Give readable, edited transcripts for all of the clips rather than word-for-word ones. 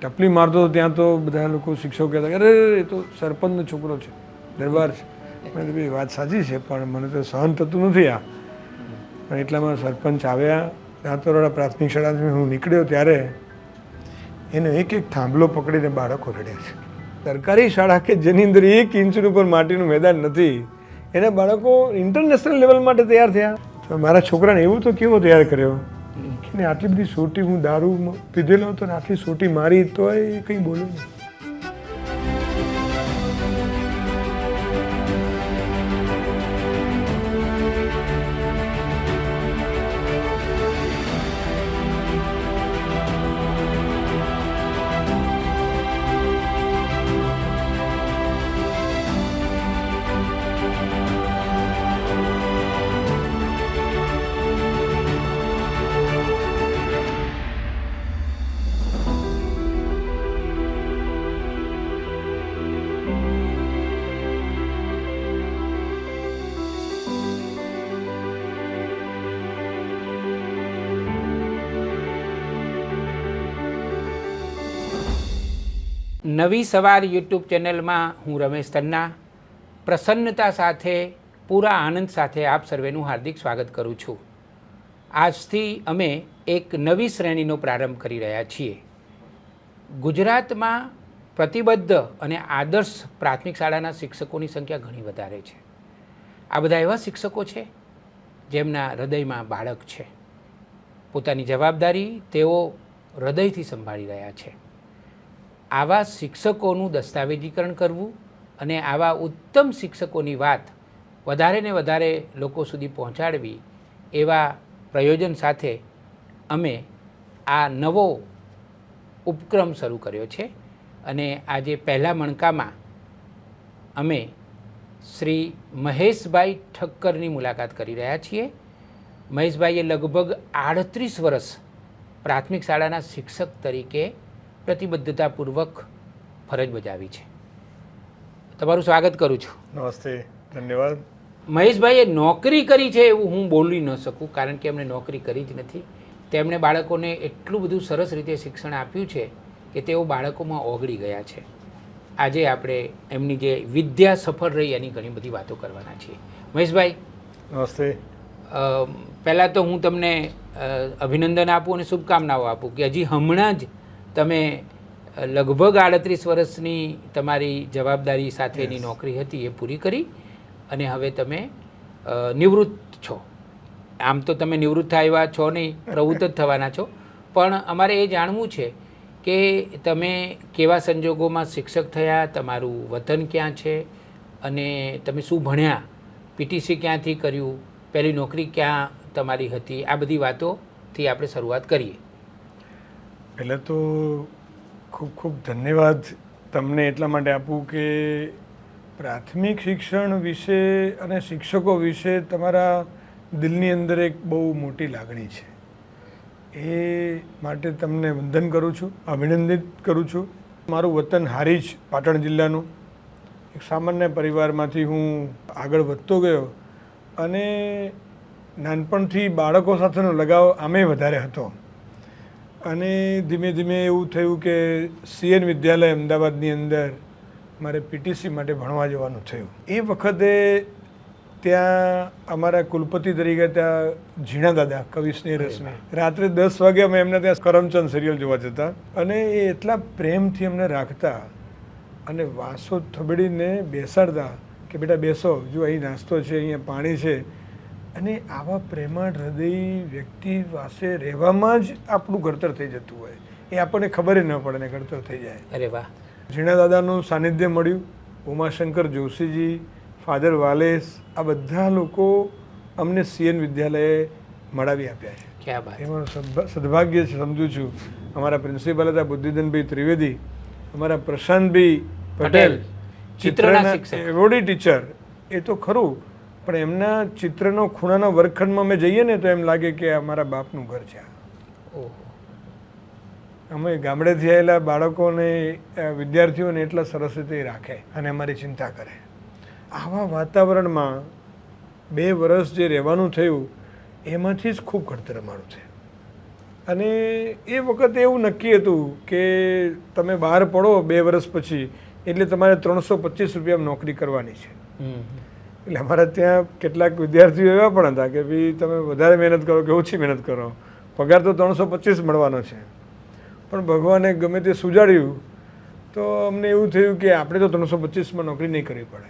ટપલી મારતો હતો ત્યાં તો બધા લોકો શિક્ષકો કહેતા કે અરે એ તો સરપંચનો છોકરો છે, દરબાર છે. મેં તો ભાઈ વાત સાચી છે, પણ મને તો સહન થતું નથી આ. પણ એટલામાં સરપંચ આવ્યા. રાતોરાત પ્રાથમિક શાળાથી હું નીકળ્યો ત્યારે એનો એક એક થાંભલો પકડીને બાળકો રડ્યા છે. સરકારી શાળા કે જેની અંદર 1 ઇંચનું ઉપર માટીનું મેદાન નથી, એના બાળકો ઇન્ટરનેશનલ લેવલ માટે તૈયાર થયા. તો મારા છોકરાને એવું તો કેવો તૈયાર કર્યો કે ને આટલી બધી સોટી, હું દારૂ પીધેલો હતો ને આટલી સોટી મારી તોય કંઈ બોલ્યું નહીં. નવી સવાર યુટ્યુબ ચેનલમાં હું રમેશ તન્ના પ્રસન્નતા સાથે પૂરા આનંદ સાથે આપ સર્વેનું હાર્દિક સ્વાગત કરું છું. આજથી અમે એક નવી શ્રેણીનો પ્રારંભ કરી રહ્યા છીએ. ગુજરાતમાં પ્રતિબદ્ધ અને આદર્શ પ્રાથમિક શાળાના શિક્ષકોની સંખ્યા ઘણી વધારે છે. આ બધા એવા શિક્ષકો છે જેમના હૃદયમાં બાળક છે. પોતાની જવાબદારી તેઓ હૃદયથી સંભાળી રહ્યા છે. આવા શિક્ષકોનું દસ્તાવેજીકરણ કરવું અને આવા ઉત્તમ શિક્ષકોની વાત વધારે ને વધારે લોકો સુધી પહોંચાડવી એવા પ્રયોજન સાથે અમે આ નવો ઉપક્રમ શરૂ કર્યો છે. અને આજે પહેલા મણકામાં અમે શ્રી મહેશભાઈ ઠક્કરની મુલાકાત કરી રહ્યા છીએ. મહેશભાઈએ લગભગ 38 વર્ષ પ્રાથમિક શાળાના શિક્ષક તરીકે પ્રતિબદ્ધતાપૂર્વક ફરજ બજાવી છે. તમારું સ્વાગત કરું છું. નમસ્તે, ધન્યવાદ. મહેશભાઈએ નોકરી કરી છે એવું હું બોલી ન શકું, કારણ કે એમણે નોકરી કરી જ નથી. તેમણે બાળકોને એટલું બધું સરસ રીતે શિક્ષણ આપ્યું છે કે તેઓ બાળકોમાં ઓગળી ગયા છે. આજે આપણે એમની જે વિદ્યા સફળ રહી એની ઘણી બધી વાતો કરવાના છીએ. મહેશભાઈ નમસ્તે. પહેલાં તો હું તમને અભિનંદન આપું અને શુભકામનાઓ આપું કે હજી હમણાં જ તમે લગભગ 38 વર્ષની તમારી જવાબદારી સાથેની નોકરી હતી એ પૂરી કરી અને હવે તમે નિવૃત્ત છો. આમ તો તમે નિવૃત્ત આવ્યા છો નહીં, પ્રવૃત્ત જ થવાના છો. પણ અમારે એ જાણવું છે કે તમે કેવા સંજોગોમાં શિક્ષક થયા, તમારું વતન ક્યાં છે અને તમે શું ભણ્યા, પીટીસી ક્યાંથી કર્યું, પહેલી નોકરી ક્યાં તમારી હતી, આ બધી વાતોથી આપણે શરૂઆત કરીએ. પહેલાં તો ખૂબ ખૂબ ધન્યવાદ તમને એટલા માટે આપું કે પ્રાથમિક શિક્ષણ વિશે અને શિક્ષકો વિશે તમારા દિલની અંદર એક બહુ મોટી લાગણી છે. એ માટે તમને વંદન કરું છું, અભિનંદિત કરું છું. મારું વતન હારીજ, પાટણ જિલ્લાનું. એક સામાન્ય પરિવારમાંથી હું આગળ વધતો ગયો અને નાનપણથી બાળકો સાથેનો લગાવ આમે વધારે હતો. અને ધીમે ધીમે એવું થયું કે CN વિદ્યાલય અમદાવાદની અંદર મારે પીટીસી માટે ભણવા જવાનું થયું. એ વખતે ત્યાં અમારા કુલપતિ તરીકે ત્યાં ઝીણા દાદા, કવિ સ્નેહ રશ્મિ, રાત્રે 10 વાગે અમે એમના ત્યાં કરમચંદ સિરિયલ જોવા જતા અને એ એટલા પ્રેમથી અમને રાખતા અને વાંસો થબડીને બેસાડતા કે બેટા બેસો, જો અહીં નાસ્તો છે, અહીંયા પાણી છે. અને આવા પ્રેમાળ હૃદય વ્યક્તિ પાસે રહેવામાં જ આપણું ઘડતર થઈ જતું હોય, એ આપણને ખબર ન પડે ને ઘડતર થઈ જાય. અરે વાહ. ઝીણા દાદાનું સાનિધ્ય મળ્યું. ઉમાશંકર જોશીજી, ફાધર વાલેસ, આ બધા લોકો અમને CN વિદ્યાલયે મળાવી આપ્યા છે. ક્યાં વાત. એમાં સદભાગ્ય સમજું છું. અમારા પ્રિન્સિપાલ હતા બુદ્ધિધનભાઈ ત્રિવેદી, અમારા પ્રશાંતભાઈ પટેલ, ચિત્રના એવોર્ડી ટીચર. એ તો ખરું, પણ એમના ચિત્રનો ખૂણાના વર્ગખંડમાં અમે જઈએ ને તો એમ લાગે કે અમારા બાપનું ઘર છે. અમે ગામડેથી આવેલા બાળકોને, વિદ્યાર્થીઓને એટલા સરસ રીતે રાખે અને અમારી ચિંતા કરે. આવા વાતાવરણમાં 2 વર્ષ જે રહેવાનું થયું એમાંથી જ ખૂબ ઘડતર અમારું છે. અને એ વખતે એવું નક્કી હતું કે તમે બહાર પડો 2 વર્ષ પછી એટલે તમારે 325 રૂપિયામાં નોકરી કરવાની છે. એટલે અમારા ત્યાં કેટલાક વિદ્યાર્થીઓ એવા પણ હતા કે ભાઈ તમે વધારે મહેનત કરો કે ઓછી મહેનત કરો, પગાર તો 325 મળવાનો છે. પણ ભગવાને ગમે તે સુજાડ્યું તો અમને એવું થયું કે આપણે તો 325માં નોકરી નહીં કરવી પડે,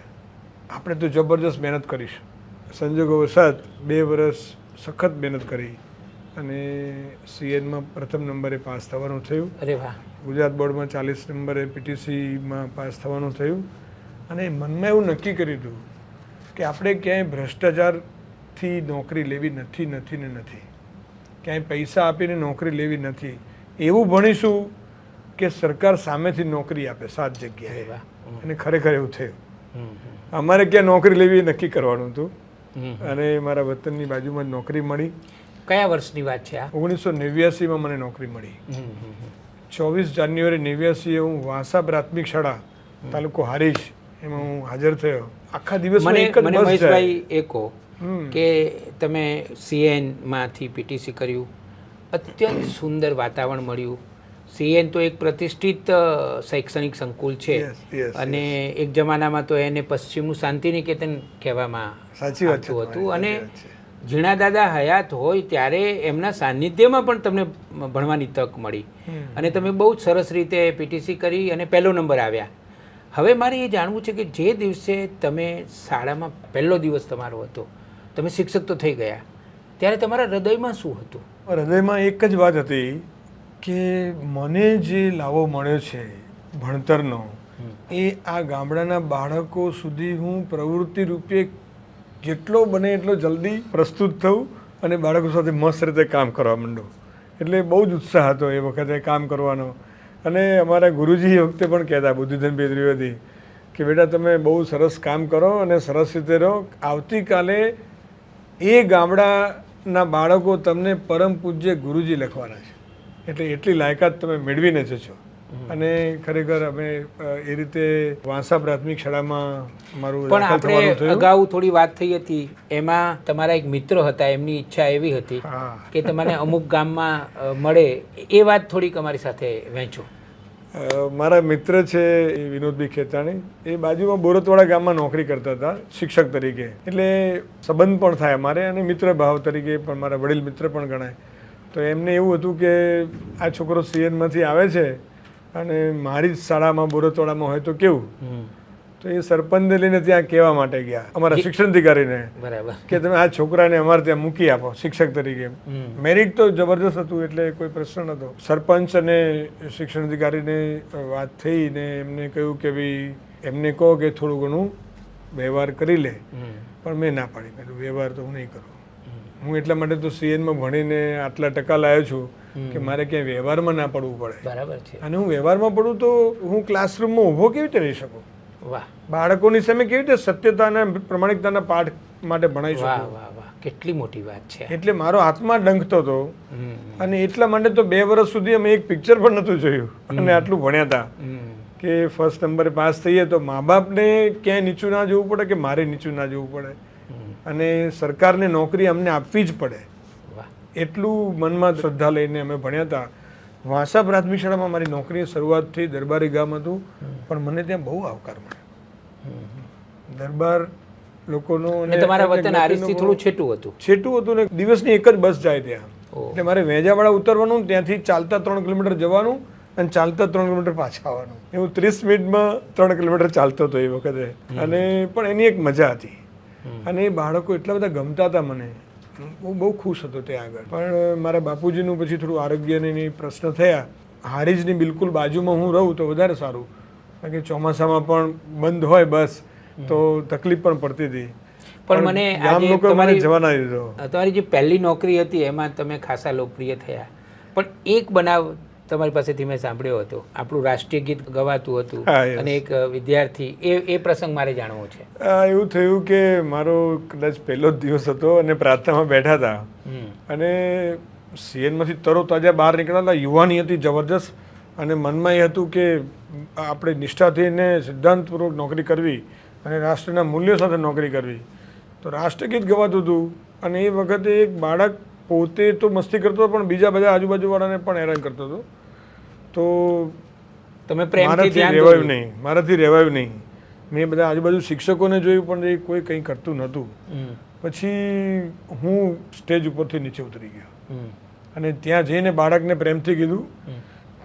આપણે તો જબરજસ્ત મહેનત કરીશું. સંજોગોવશાત 2 વર્ષ સખત મહેનત કરી અને સીએનમાં પ્રથમ નંબરે પાસ થવાનું થયું. અરે વાહ. ગુજરાત બોર્ડમાં 40 નંબરે પીટીસીમાં પાસ થવાનું થયું. અને મનમાં એવું નક્કી કર્યું હતું કે આપણે ક્યાંય ભ્રષ્ટાચારથી નોકરી લેવી નથી નથી ને નથી, ક્યાંય પૈસા આપીને નોકરી લેવી નથી. એવું ભણીશું કે સરકાર સામેથી નોકરી આપે 7 જગ્યાએ. અને ખરેખર એવું થયું. અમારે ક્યાં નોકરી લેવી એ નક્કી કરવાનું હતું અને મારા વતનની બાજુમાં જ નોકરી મળી. કયા વર્ષની વાત છે આ? 1989માં મને નોકરી મળી. 24 જાન્યુઆરી 89 હું વાંસા પ્રાથમિક શાળા તાલુકો હારીજ એમાં હું હાજર થયો. આખા દિવસમાં એક જ બસ જાય. મહેશભાઈ એ કહો કે તમે સીએન માંથી પીટીસી કર્યું, અત્યંત સુંદર વાતાવરણ મળ્યું. સીએન તો એક પ્રતિષ્ઠિત શૈક્ષણિક સંકુલ છે અને એક જમાનામાં તો એને પશ્ચિમનું શાંતિનિકેતન કહેવામાં આવતું હતું. અને ઝીણા દાદા હયાત હોય ત્યારે એમના સાનિધ્યમાં પણ તમને ભણવાની તક મળી અને તમે બહુ જ સરસ રીતે પીટીસી કરી અને પહેલો નંબર આવ્યા. હવે મારે એ જાણવું છે કે જે દિવસે તમે શાળામાં પહેલો દિવસ તમારો હતો, તમે શિક્ષક તો થઈ ગયા, ત્યારે તમારા હૃદયમાં શું હતું? હૃદયમાં એક જ વાત હતી કે મને જે લાવો મળ્યો છે ભણતરનો એ આ ગામડાના બાળકો સુધી હું પ્રવૃત્તિ રૂપે જેટલો બને એટલો જલ્દી પ્રસ્તુત થવું અને બાળકો સાથે મસ્ત રીતે કામ કરવા માંડું. એટલે બહુ જ ઉત્સાહ હતો એ વખતે કામ કરવાનો. અને અમારા ગુરુજી એ વખતે પણ કહેતા બુદ્ધિધનભાઈ ત્રિવેદી કે બેટા તમે બહુ સરસ કામ કરો અને સરસ રીતે રહો, આવતીકાલે એ ગામડાના બાળકો તમને પરમ પૂજ્ય ગુરુજી લખવાના છે, એટલે એટલી લાયકાત તમે મેળવીને જશો. અને ખરેખર અમે એ રીતે વાંસા પ્રાથમિક શાળામાં મારું પણ આપણે અગાઉ થોડી વાત થઈ હતી, એમાં તમારા એક મિત્ર હતા, એમની ઈચ્છા એવી હતી કે તમને અમુક ગામમાં મળે, એ વાત થોડીક અમારી સાથે વહેંચો. મારા મિત્ર છે વિનોદભાઈ ખેતાણી, એ બાજુમાં બોરતવાડા ગામમાં નોકરી કરતા હતા શિક્ષક તરીકે. એટલે સંબંધ પણ થાય અમારે અને મિત્ર ભાવ તરીકે પણ મારા વડીલ મિત્ર પણ ગણાય. તો એમને એવું હતું કે આ છોકરો સીએનમાંથી આવે છે અને મારી જ શાળામાં બોરતવાડામાં હોય તો કેવું. તો એ સરપંચને લઈને ત્યાં કહેવા માટે ગયા અમારા શિક્ષણ અધિકારીને કે તમે આ છોકરાને અમારે ત્યાં મૂકી આપો શિક્ષક તરીકે. મેરિટ તો જબરદસ્ત હતું એટલે કોઈ પ્રશ્ન નહોતો. સરપંચ અને શિક્ષણ અધિકારીને વાત થઈ ને એમને કહ્યું કે ભાઈ એમને કહો કે થોડું ઘણું વ્યવહાર કરી લે. પણ મેં ના પાડી, મેં વ્યવહાર તો હું નહીં કરું. હું એટલા માટે તો સીએનમાં ભણીને આટલા ટકા લાવ્યો છું કે મારે ક્યાંય વ્યવહારમાં ના પડવું પડે. બરાબર છે. અને હું વ્યવહારમાં પડું તો હું ક્લાસરૂમમાં ઊભો કેવી રીતે રહી શકું, વાહ, બાળકોની સામે કેવી રીતે સત્યતા અને પ્રમાણિકતાના પાઠ માટે ભણાવી શકું. વાહ વાહ વાહ, કેટલી મોટી વાત છે. એટલે મારો હાથમાં ડંખતો હતો અને એટલા માટે તો 2 વર્ષ સુધી અમે એક પિક્ચર પણ નહોતું જોયું અને આટલું ભણ્યા હતા કે ફર્સ્ટ નંબરે પાસ થઈએ તો મા બાપને ક્યાંય નીચું ના જોવું પડે કે મારે નીચું ના જોવું પડે અને સરકારને નોકરી અમને આપવી જ પડે, એટલું મનમાં શ્રદ્ધા લઈને અમે ભણ્યા હતા. વાંસા પ્રાથમિક શાળામાં મારી નોકરીની શરૂઆત થઈ. દરબારી ગામ હતું પણ મને ત્યાં બહુ આવકાર મળ્યો. દરબાર લોકોનો અને તમારા વતન હારીજથી થોડું છેટું હતું ને દિવસની એક જ બસ જાય ત્યાં. એટલે મારે વેજાવાળા ઉતરવાનું, ત્યાંથી ચાલતા 3 કિલોમીટર જવાનું અને ચાલતા 3 કિલોમીટર પાછા આવવાનું. એવું 30 મિનિટમાં 3 કિલોમીટર ચાલતો હતો એ વખતે. અને પણ એની એક મજા હતી અને એ બાળકો એટલા બધા ગમતા હતા મને, હું બહુ ખુશ હતો ત્યાં આગળ. પણ મારા બાપુજીનું પછી થોડું આરોગ્યની પ્રશ્ન થયા. હારીજની બિલકુલ બાજુમાં હું રહું તો વધારે સારું, કારણ કે ચોમાસામાં પણ બંધ હોય બસ તો તકલીફ પણ પડતી હતી. પણ મને ગામ લોકો મને જવા ના દીધો. તમારી જે પહેલી નોકરી હતી એમાં તમે ખાસા લોકપ્રિય થયા, પણ એક બનાવ તમારી પાસેથી મેં સાંભળ્યો હતો, આપણું રાષ્ટ્રીય ગીત ગવાતું હતું અને એક વિદ્યાર્થી, એ પ્રસંગ મારે જાણવો છે. એવું થયું કે મારો કદાચ પહેલો જ દિવસ હતો અને પ્રાર્થનામાં બેઠા હતા અને સીએનમાંથી તરોતાજા બહાર નીકળ્યા હતા. યુવાની હતી જબરજસ્ત અને મનમાં એ હતું કે આપણે નિષ્ઠાથીને સિદ્ધાંતપૂર્વક નોકરી કરવી અને રાષ્ટ્રના મૂલ્યો સાથે નોકરી કરવી. તો રાષ્ટ્રગીત ગવાતું હતું અને એ વખતે એક બાળક પોતે તો મસ્તી કરતો પણ બીજા બધા આજુબાજુવાળાને પણ હેરાન કરતો હતો. તો તમે પ્રેમથી મારાથી ધ્યાન રહેવાયું દોર્યું. નહીં, મારાથી રહેવાયું નહીં. મેં બધા આજુબાજુ શિક્ષકોને જોયું પણ એ કોઈ કંઈ કરતું નહોતું. પછી હું સ્ટેજ ઉપરથી નીચે ઉતરી ગયો અને ત્યાં જઈને બાળકને પ્રેમથી કીધું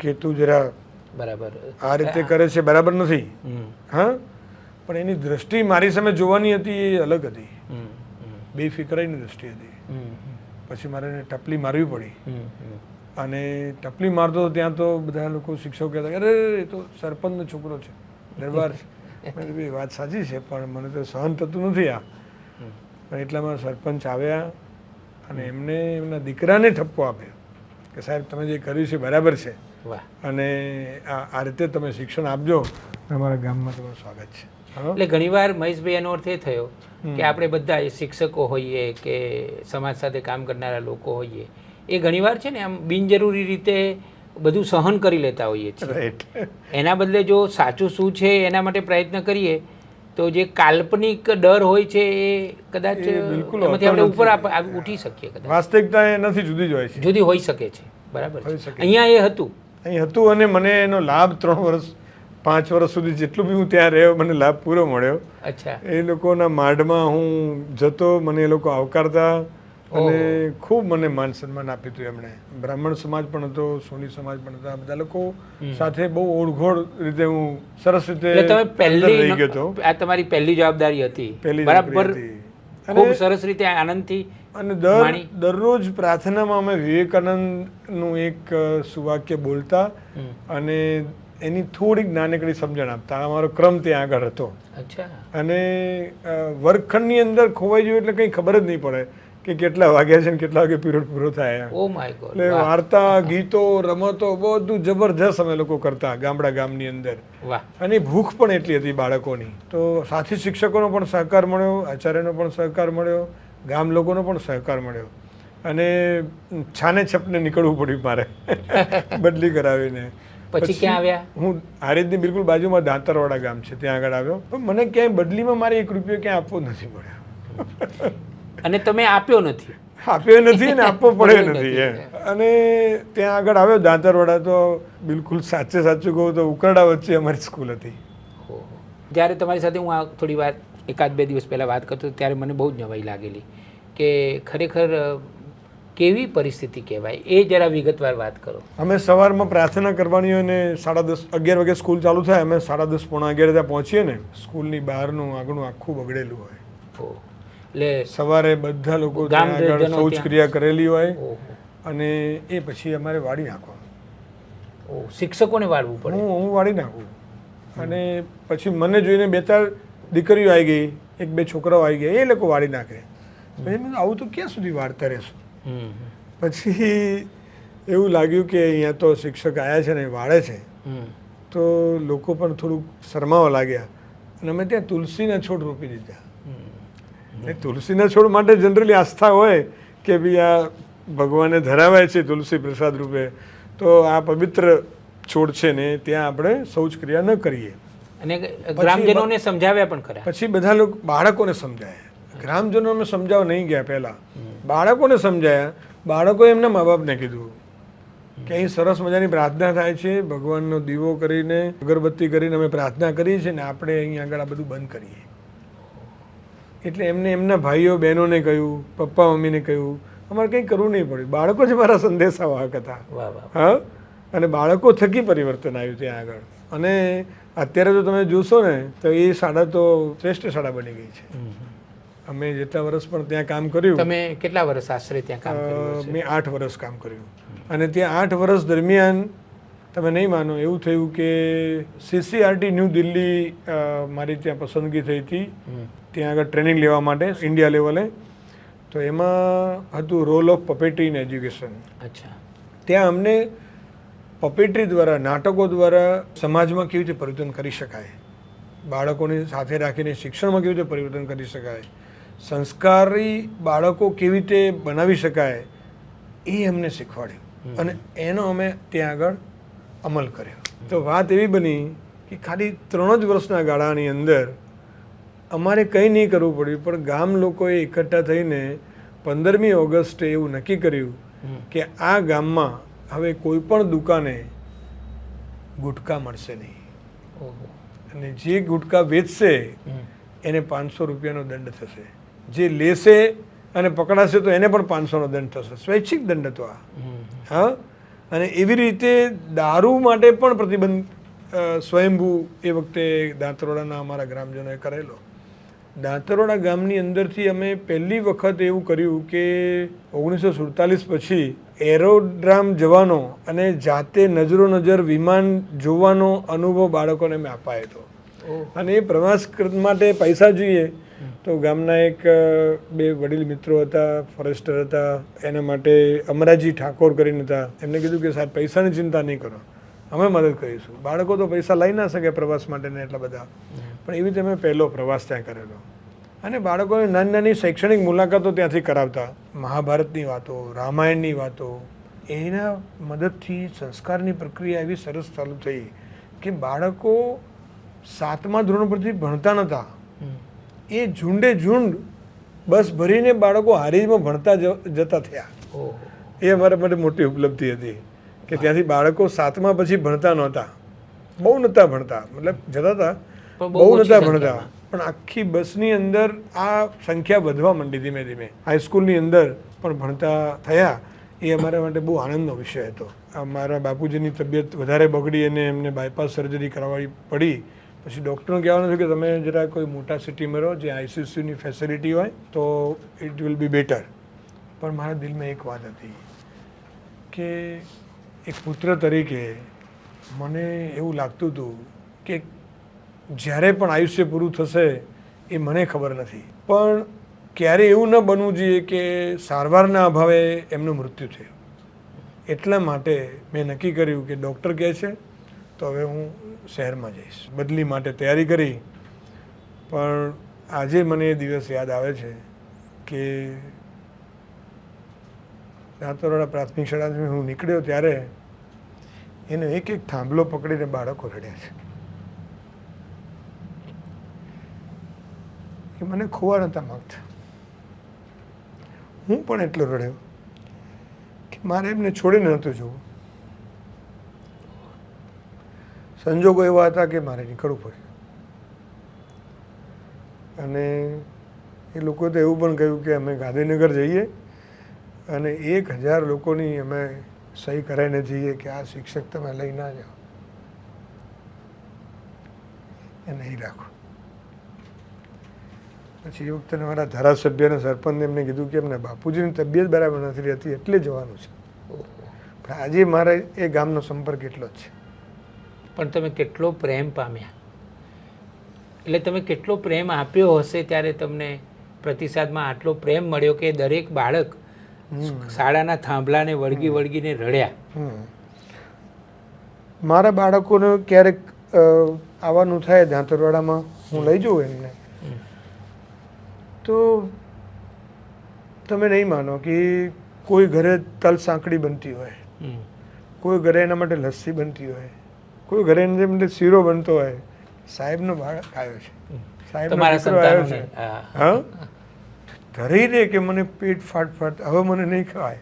કે તું જરા બરાબર આ રીતે કરે છે બરાબર નથી. હા, પણ એની દ્રષ્ટિ મારી સામે જોવાની હતી એ અલગ હતી, બેફિકરાઈની દ્રષ્ટિ હતી. પછી મારે એને ટપલી મારવી પડી અને ટપલી મારતો ત્યાં તો બધા લોકો શિક્ષકો કહેતા અરે એ તો સરપંચનો છોકરો છે, દરબાર છે. મેં કીધું, "એ વાત સાચી છે પણ મને તો સહન થતું નથી આ." પણ એટલામાં સરપંચ આવ્યા અને એમને એમના દીકરાને ઠપકો આપ્યો કે સાહેબ તમે જે કર્યું છે બરાબર છે અને આ રીતે તમે શિક્ષણ આપજો, અમારા ગામમાં તમારું સ્વાગત છે. એટલે ઘણીવાર મહેશભાઈ એનો અર્થ એ થયો કે આપણે બધા એ શિક્ષકો હોઈએ કે સમાજ સાથે કામ કરનારા લોકો હોઈએ એ ઘણીવાર છે ને આમ બિનજરૂરી રીતે બધું સહન કરી લેતા હોઈએ છીએ. એના બદલે જો સાચું શું છે એના માટે પ્રયત્ન કરીએ તો જે કાલ્પનિક ડર હોય છે એ કદાચ એમાંથી આપણે ઉપર ઉઠી શકીએ. કદાચ વાસ્તવિકતા એ નથી, જુદી જ હોય છે, જુદી હોઈ શકે છે. બરાબર. અહીંયા એ હતું, અહીં હતું અને મને એનો લાભ 3 વર્ષ 5 વર્ષ સુધી જેટલું બી હું ત્યાં રહ્યો મને લાભ પૂરો મળ્યો. અચ્છા. એ લોકોના માડમાં હું જતો, મને એ લોકો આવકારતા અને ખૂબ મને માન સન્માન આપ્યું હતું એમણે. બ્રાહ્મણ સમાજ પણ હતો, સોની સમાજ પણ હતા, બધા લોકો સાથે બહુ ઓળઘોળ રીતે હું સરસ રીતે રહી ગયો હતો. આ તમારી પહેલી જવાબદારી હતી. બરાબર. ખૂબ સરસ રીતે આનંદથી. અને દરરોજ પ્રાર્થનામાં અમે વિવેકાનંદનું એક સુવાક્ય બોલતા અને એની થોડીક નાનકડી સમજણ આપતા. અમારો ક્રમ ત્યાં આગળ હતો. અને વર્ગખંડની અંદર ખોવાઈ ગયું એટલે કંઈ ખબર જ નહીં પડે કે કેટલા વાગ્યા છે ને કેટલા વાગે પીરિયડ પૂરો થાય. એટલે વાર્તા, ગીતો, રમતો બધું જબરજસ્ત અમે લોકો કરતા ગામની અંદર. અને ભૂખ પણ એટલી હતી બાળકોની. તો સાથી શિક્ષકોનો પણ સહકાર મળ્યો, આચાર્યનો પણ સહકાર મળ્યો, ગામ લોકોનો પણ સહકાર મળ્યો. અને છાને છપને નીકળવું પડ્યું મારે બદલી કરાવીને. પછી ક્યાં આવ્યા? હું હારીજની બિલકુલ બાજુમાં દાંતરવાડા ગામ છે ત્યાં આગળ આવ્યો. પણ મને ક્યાંય બદલીમાં મારે 1 રૂપિયો ક્યાંય આપવો નથી પડ્યો. અને તમે આપ્યો નથી? આપ્યો નથી અને આપવો પડ્યો નથી. અને ત્યાં આગળ આવ્યો દાંતરવાડા. તો બિલકુલ સાચું કહું તો ઉકરડા વચ્ચે અમારી સ્કૂલ હતી. જ્યારે તમારી સાથે હું આ થોડી વાર 1-2 દિવસ પહેલાં વાત કરતો ત્યારે મને બહુ જ નવાઈ લાગેલી કે ખરેખર કેવી પરિસ્થિતિ કહેવાય એ જરા વિગતવાર વાત કરો. અમે સવારમાં પ્રાર્થના કરવાની હોય ને 10:30 11 વાગે સ્કૂલ ચાલુ થાય. અમે 10:30 પોણા 11 ત્યાં પહોંચીએ ને સ્કૂલની બહારનું આગળનું આખું બગડેલું હોય. એટલે સવારે બધા લોકો ત્યાં આગળ શૌચક્રિયા કરેલી હોય અને એ પછી અમારે વાળી નાખવાનું. શિક્ષકોને વાળવું પડે? હું વાળી નાખું. અને પછી મને જોઈને 2-4 દીકરીઓ આવી ગઈ, 1-2 છોકરાઓ આવી ગયા, એ લોકો વાળી નાખે. પછી આવું તો ક્યાં સુધી વાળતા રહેશું? પછી એવું લાગ્યું કે અહીંયા તો શિક્ષક આવ્યા છે ને વાળે છે તો લોકો પણ થોડુંક શરમાવા લાગ્યા અને અમે ત્યાં તુલસીના છોડ રોપી દીધા. તુલસીના છોડ માટે જનરલી આસ્થા હોય કે ભાઈ આ ભગવાને ધરાવાય છે તુલસી પ્રસાદ રૂપે, તો આ પવિત્ર છોડ છે ને ત્યાં આપણે શૌચક્રિયા ન કરીએ. અને ગ્રામજનોને સમજાવ્યા પણ ખરા? પછી બધા લોકો બાળકોને સમજાયા. ગ્રામજનોને સમજાવવા નહીં ગયા, પહેલા બાળકોને સમજાયા. બાળકોએ એમના મા બાપને કીધું કે અહીં સરસ મજાની પ્રાર્થના થાય છે, ભગવાનનો દીવો કરીને અગરબત્તી કરીને અમે પ્રાર્થના કરીએ છીએ ને આપણે અહીં આગળ આ બધું બંધ કરીએ. એટલે એમને એમના ભાઈઓ બહેનોને કહ્યું, પપ્પા મમ્મીને કહ્યું, અમારે કંઈ કરવું નહીં પડ્યું. બાળકો જ મારા સંદેશાવાહક હતા. હા, અને બાળકો થકી પરિવર્તન આવ્યું ત્યાં આગળ. અને અત્યારે જો તમે જોશો ને તો એ શાળા તો શ્રેષ્ઠ શાળા બની ગઈ છે. અમે જેટલા વર્ષ પણ ત્યાં કામ કર્યું. તમે કેટલા વર્ષ આશરે ત્યાં કામ કર્યું? મેં 8 વર્ષ કામ કર્યું. અને ત્યાં 8 વર્ષ દરમિયાન તમે નહીં માનો એવું થયું કે CCRT ન્યૂ દિલ્હી મારી ત્યાં પસંદગી થઈ હતી ત્યાં આગળ ટ્રેનિંગ લેવા માટે ઇન્ડિયા લેવલે. તો એમાં હતું રોલ ઓફ પપેટ્રી ઇન એજ્યુકેશન. અચ્છા. ત્યાં અમને પપેટ્રી દ્વારા, નાટકો દ્વારા સમાજમાં કેવી રીતે પરિવર્તન કરી શકાય, બાળકોની સાથે રાખીને શિક્ષણમાં કેવી રીતે પરિવર્તન કરી શકાય, સંસ્કારી બાળકો કેવી રીતે બનાવી શકાય એ અમને શીખવાડ્યું. અને એનો અમે ત્યાં આગળ અમલ કર્યો. તો વાત એવી બની કે ખાલી 3 જ વર્ષના ગાળાની અંદર અમારે કંઈ નહીં કરવું પડ્યું, પણ ગામ લોકોએ એકઠા થઈને 15મી ઓગસ્ટે એવું નક્કી કર્યું કે આ ગામમાં હવે કોઈ પણ દુકાને ગુટકા મળશે નહીં, અને જે ગુટકા વેચશે એને 500 રૂપિયાનો દંડ થશે, જે લેશે અને પકડાશે તો એને પણ 500નો દંડ થશે. સ્વૈચ્છિક દંડ હતો આ. હા, અને એવી રીતે દારૂ માટે પણ પ્રતિબંધ સ્વયંભૂ એ વખતે દાંતરોડાના અમારા ગ્રામજનોએ કરેલો. દાંતરોડા ગામની અંદરથી અમે પહેલી વખત એવું કર્યું કે 1947 પછી એરોડ્રામ જવાનો અને જાતે નજરો નજર વિમાન જોવાનો અનુભવ બાળકોને મેં અપાયો હતો. અને એ પ્રવાસ માટે પૈસા જોઈએ તો ગામના એક બે વડીલ મિત્રો હતા, ફોરેસ્ટર હતા, એના માટે અમરાજી ઠાકોર કરીને હતા. એમને કીધું કે સાહેબ પૈસાની ચિંતા નહીં કરો, અમે મદદ કરીશું. બાળકો તો પૈસા લઈ ના શકે પ્રવાસ માટે ને એટલા બધા, પણ એવી રીતે અમે પહેલો પ્રવાસ ત્યાં કરેલો. અને બાળકોને નાની નાની શૈક્ષણિક મુલાકાતો ત્યાંથી કરાવતા. મહાભારતની વાતો, રામાયણની વાતો, એના મદદથી સંસ્કારની પ્રક્રિયા એવી સરસ ચાલુ થઈ કે બાળકો 7મા ધોરણ પરથી ભણતા નહોતા, એ ઝુંડે ઝુંડ બસ ભરીને બાળકો હારીજમાં ભણતા જતા થયા. એ અમારા માટે મોટી ઉપલબ્ધિ હતી કે ત્યાંથી બાળકો 7મા પછી ભણતા નહોતા, બહુ નહોતા ભણતા, મતલબ જતા હતા, બહુ નહોતા ભણતા, પણ આખી બસની અંદર આ સંખ્યા વધવા માંડી ધીમે ધીમે. હાઈસ્કૂલની અંદર પણ ભણતા થયા. એ અમારા માટે બહુ આનંદનો વિષય હતો. મારા બાપુજીની તબિયત વધારે બગડી અને એમને બાયપાસ સર્જરી કરાવવી પડી. પછી ડૉક્ટરનું કહેવાનું છે કે તમે જરા કોઈ મોટા સિટીમાં રહો જે આઈસીયુની ફેસિલિટી હોય તો ઇટ વિલ બી બેટર. પણ મારા દિલમાં એક વાત હતી કે એક પુત્ર તરીકે મને એવું લાગતું હતું કે જ્યારે પણ આયુષ્ય પૂરું થશે એ મને ખબર નથી, પણ ક્યારે એવું ન બનવું જોઈએ કે સારવારના અભાવે એમનું મૃત્યુ થયું. એટલા માટે મેં નક્કી કર્યું કે ડૉક્ટર કહે છે તો હવે હું શહેરમાં જઈશ. બદલી માટે તૈયારી કરી. પણ આજે મને એ દિવસ યાદ આવે છે કે દાંતરોડા પ્રાથમિક શાળાથી હું નીકળ્યો ત્યારે એનો એક એક થાંભલો પકડીને બાળકો રડ્યા છે. એ મને ખોવા નહોતા માગતા. હું પણ એટલો રડ્યો કે મારે એમને છોડીને નહોતું જોવું. સંજોગો એવા હતા કે મારે નીકળવું પડ્યું. અને એ લોકોએ તો એવું પણ કહ્યું કે અમે ગાંધીનગર જઈએ અને 1000 લોકોની અમે સહી કરાવીને જઈએ કે આ શિક્ષક તમે લઈ ના જાઓ, એ નહીં રાખો. પછી એ વખતે મારા ધારાસભ્ય અને સરપંચને એમને કીધું કે એમને બાપુજીની તબિયત બરાબર નથી રહેતી એટલે જવાનું છે. પણ આજે મારે એ ગામનો સંપર્ક એટલો જ છે. પણ તમે કેટલો પ્રેમ પામ્યા, એટલે તમે કેટલો પ્રેમ આપ્યો હશે ત્યારે તમને પ્રતિસાદમાં આટલો પ્રેમ મળ્યો કે દરેક બાળક શાળાના થાંભલાને વળગી વળગીને રડ્યા. મારા બાળકોને ક્યારેક આવવાનું થાય દાંતરવાડામાં, હું લઈ જાઉં એમને, તો તમે નહીં માનો કે કોઈ ઘરે તલ સાંકળી બનતી હોય, કોઈ ઘરે એના માટે લસ્સી બનતી હોય, કોઈ ઘરે એના માટે શીરો બનતો હોય. સાહેબનો બાળક આવ્યો છે, સાહેબનો દીકરો આવ્યો છે, હા, ધરી દે કે મને પેટ ફાટ હવે મને નહીં ખવાય.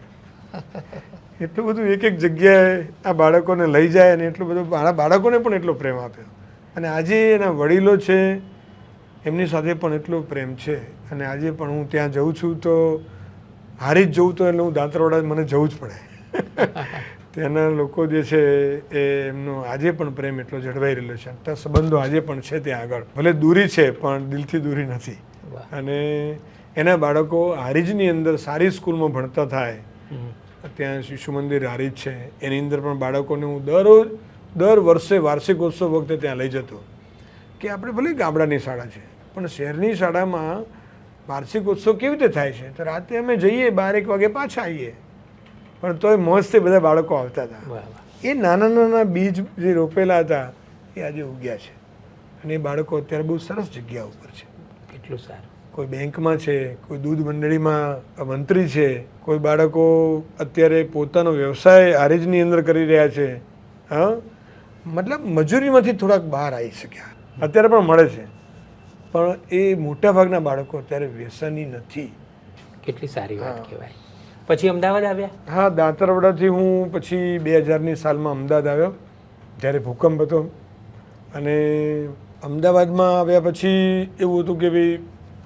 એટલું બધું એક એક જગ્યાએ આ બાળકોને લઈ જાય અને એટલું બધું મારા બાળકોને પણ એટલો પ્રેમ આપ્યો. અને આજે એના વડીલો છે એમની સાથે પણ એટલો પ્રેમ છે. અને આજે પણ હું ત્યાં જઉં છું તો હારી જ જઉં તો એટલે હું દાંતરવાડા મને જવું જ પડે. ત્યાંના લોકો જે છે એ એમનો આજે પણ પ્રેમ એટલો જળવાઈ રહેલો છે. ત્યાં સંબંધો આજે પણ છે ત્યાં આગળ, ભલે દૂરી છે પણ દિલથી દૂરી નથી. અને એના બાળકો હારીજની અંદર સારી સ્કૂલમાં ભણતા થાય. ત્યાં શિશુ મંદિર હારીજ છે, એની અંદર પણ બાળકોને હું દર વર્ષે વાર્ષિકોત્સવ વખતે ત્યાં લઈ જતો. કે આપણે ભલે ગામડાની શાળા છે પણ શહેરની શાળામાં વાર્ષિકોત્સવ કેવી રીતે થાય છે તો રાતે અમે જઈએ 12-1 વાગે પાછા આવીએ, પણ તોય મોજથી બધા બાળકો આવતા હતા. એ નાના નાના બીજ જે રોપેલા હતા એ આજે ઉગ્યા છે અને એ બાળકો અત્યારે બહુ સરસ જગ્યા ઉપર છે. કેટલું સારું. કોઈ બેંકમાં છે, કોઈ દૂધ મંડળીમાં મંત્રી છે, કોઈ બાળકો અત્યારે પોતાનો વ્યવસાય હારીજની અંદર કરી રહ્યા છે. હા, મતલબ મજૂરીમાંથી થોડાક બહાર આવી શક્યા, અત્યારે પણ મળે છે. પણ એ મોટાભાગના બાળકો અત્યારે વ્યસની નથી. કેટલી સારી વાત કહેવાય. પછી અમદાવાદ આવ્યા? હા, દાંતરવડાથી હું પછી 2000ની સાલમાં અમદાવાદ આવ્યો, જ્યારે ભૂકંપ હતો. અને અમદાવાદમાં આવ્યા પછી એવું હતું કે ભાઈ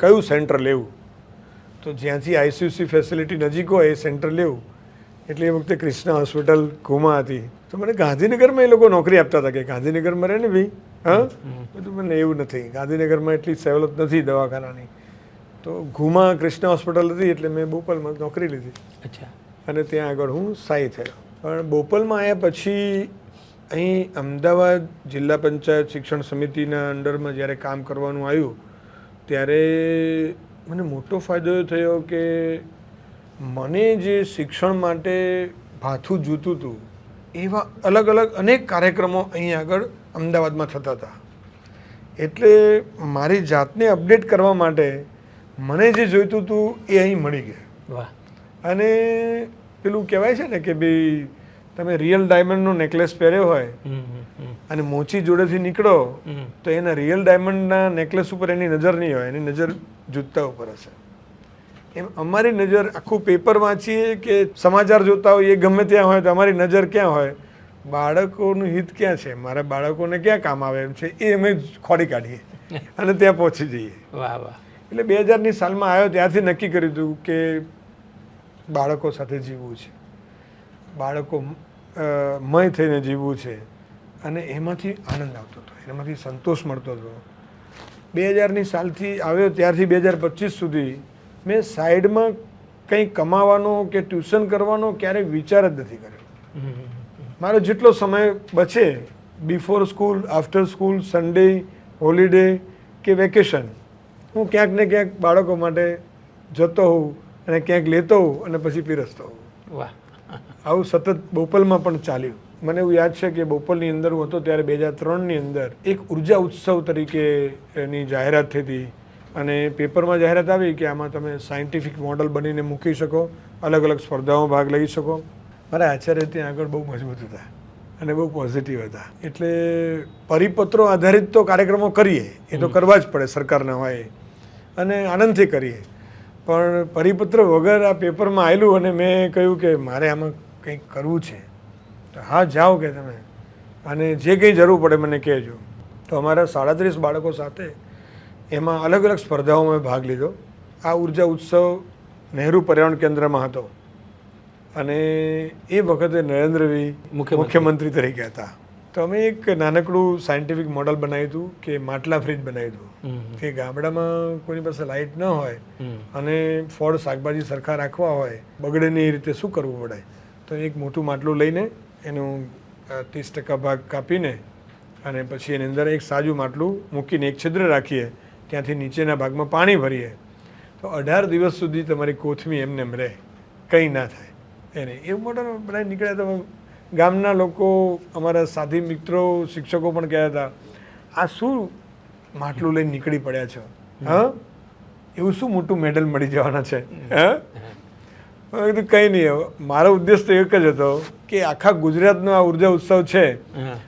કયું સેન્ટર લેવું, તો જ્યાંથી આઈસીયુસી ફેસિલિટી નજીક હોય એ સેન્ટર લેવું. એટલે એ વખતે કૃષ્ણા હોસ્પિટલ ઘુમા હતી, તો મને ગાંધીનગરમાં એ લોકો નોકરી આપતા હતા કે ગાંધીનગરમાં રહે ને ભાઈ. હા, બધું મને એવું નથી, ગાંધીનગરમાં એટલી સવલત નથી દવાખાનાની. તો ઘુમા કૃષ્ણા હોસ્પિટલ હતી એટલે મેં બોપલમાં નોકરી લીધી. અચ્છા. અને ત્યાં આગળ હું સ્થાયી થયો. પણ બોપલમાં આવ્યા પછી અહીં અમદાવાદ જિલ્લા પંચાયત શિક્ષણ સમિતિના અંડરમાં જ્યારે કામ કરવાનું આવ્યું ત્યારે મને મોટો ફાયદો એ થયો કે મને જે શિક્ષણ માટે ભાથું જોતું હતું એવા અલગ અલગ અનેક કાર્યક્રમો અહીં આગળ અમદાવાદમાં થતા હતા. એટલે મારી જાતને અપડેટ કરવા માટે મને જે જોઈતું હતું એ અહીં મળી ગયું. વાહ. અને પેલું કહેવાય છે ને કે ભાઈ તમે રિયલ ડાયમંડનો નેકલેસ પહેર્યો હોય અને મોચી જોડેથી નીકળો તો એના રિયલ ડાયમંડના નેકલેસ ઉપર એની નજર નહીં હોય, એની નજર જૂતા ઉપર હશે. એમ અમારી નજર આખું પેપર વાંચીએ કે સમાચાર જોતા હોય એ ગમે ત્યાં હોય તો અમારી નજર ક્યાં હોય, બાળકોનું હિત ક્યાં છે, મારા બાળકોને ક્યાં કામ આવે એમ છે એ અમે ખોડી કાઢીએ અને ત્યાં પહોંચી જઈએ. વાહ વાહ. એટલે 2000ની સાલમાં આવ્યો ત્યારથી નક્કી કર્યું હતું કે બાળકો સાથે જીવવું છે, બાળકો મય થઈને જીવવું છે. અને એમાંથી આનંદ આવતો હતો, એમાંથી સંતોષ મળતો હતો. 2000ની સાલથી આવ્યો ત્યારથી 2025 સુધી મેં સાઈડમાં કંઈ કમાવાનો કે ટ્યુશન કરવાનો ક્યારેય વિચાર જ નથી કર્યો. મારો જેટલો સમય બચે before school, after school, Sunday, holiday કે વેકેશન, હું ક્યાંક ને ક્યાંક બાળકો માટે જતો હોઉં અને ક્યાંક લેતો હોઉં અને પછી પીરસતો હોઉં. વાહ. આવું સતત બોપલમાં પણ ચાલ્યું. મને એવું યાદ છે કે બોપલની અંદર હું હતો ત્યારે 2003ની અંદર એક ઉર્જા ઉત્સવ તરીકે એની જાહેરાત થઈ હતી અને પેપરમાં જાહેરાત આવી કે આમાં તમે સાયન્ટિફિક મોડલ બનીને મૂકી શકો, અલગ અલગ સ્પર્ધાઓમાં ભાગ લઈ શકો. મારા આચાર્ય ત્યાં આગળ બહુ મજબૂત હતા અને બહુ પોઝિટિવ હતા. એટલે પરિપત્રો આધારિત તો કાર્યક્રમો કરીએ, એ તો કરવા જ પડે, સરકારના હોય અને આનંદથી કરીએ. પણ પરિપત્ર વગર આ પેપરમાં આવેલું અને મેં કહ્યું કે મારે આમાં કંઈક કરવું છે, તો હા જાઓ કે તમે, અને જે કંઈ જરૂર પડે મને કહેજો. તો અમારા 37 બાળકો સાથે એમાં અલગ અલગ સ્પર્ધાઓમાં ભાગ લીધો. આ ઉર્જા ઉત્સવ નહેરુ પર્યાવરણ કેન્દ્રમાં હતો અને એ વખતે નરેન્દ્રભાઈ મુખ્યમંત્રી તરીકે હતા. તો અમે એક નાનકડું સાયન્ટિફિક મોડલ બનાવ્યું હતું કે માટલા ફ્રીજ બનાવ્યું હતું કે ગામડામાં કોઈની પાસે લાઇટ ન હોય અને ફળ શાકભાજી સરખા રાખવા હોય, બગડે નહીં એ રીતે શું કરવું પડે. તો એક મોટું માટલું લઈને એનું 30% ભાગ કાપીને અને પછી એની અંદર એક સાજું માટલું મૂકીને એક છિદ્ર રાખીએ, ત્યાંથી નીચેના ભાગમાં પાણી ભરીએ તો 18 દિવસ સુધી તમારી કોથમી એમને એમ રહે, કંઈ ના થાય એને. એવું મોટો બધા નીકળ્યા. તો ગામના લોકો, અમારા સાથી મિત્રો, શિક્ષકો પણ કહેતા હતા આ શું માટલું લઈને નીકળી પડ્યા છો, હા એવું શું મોટું મેડલ મળી જવાના છે. હા, કીધું કંઈ નહીં. મારો ઉદ્દેશ તો એક જ હતો કે આખા ગુજરાતનો આ ઉર્જા ઉત્સવ છે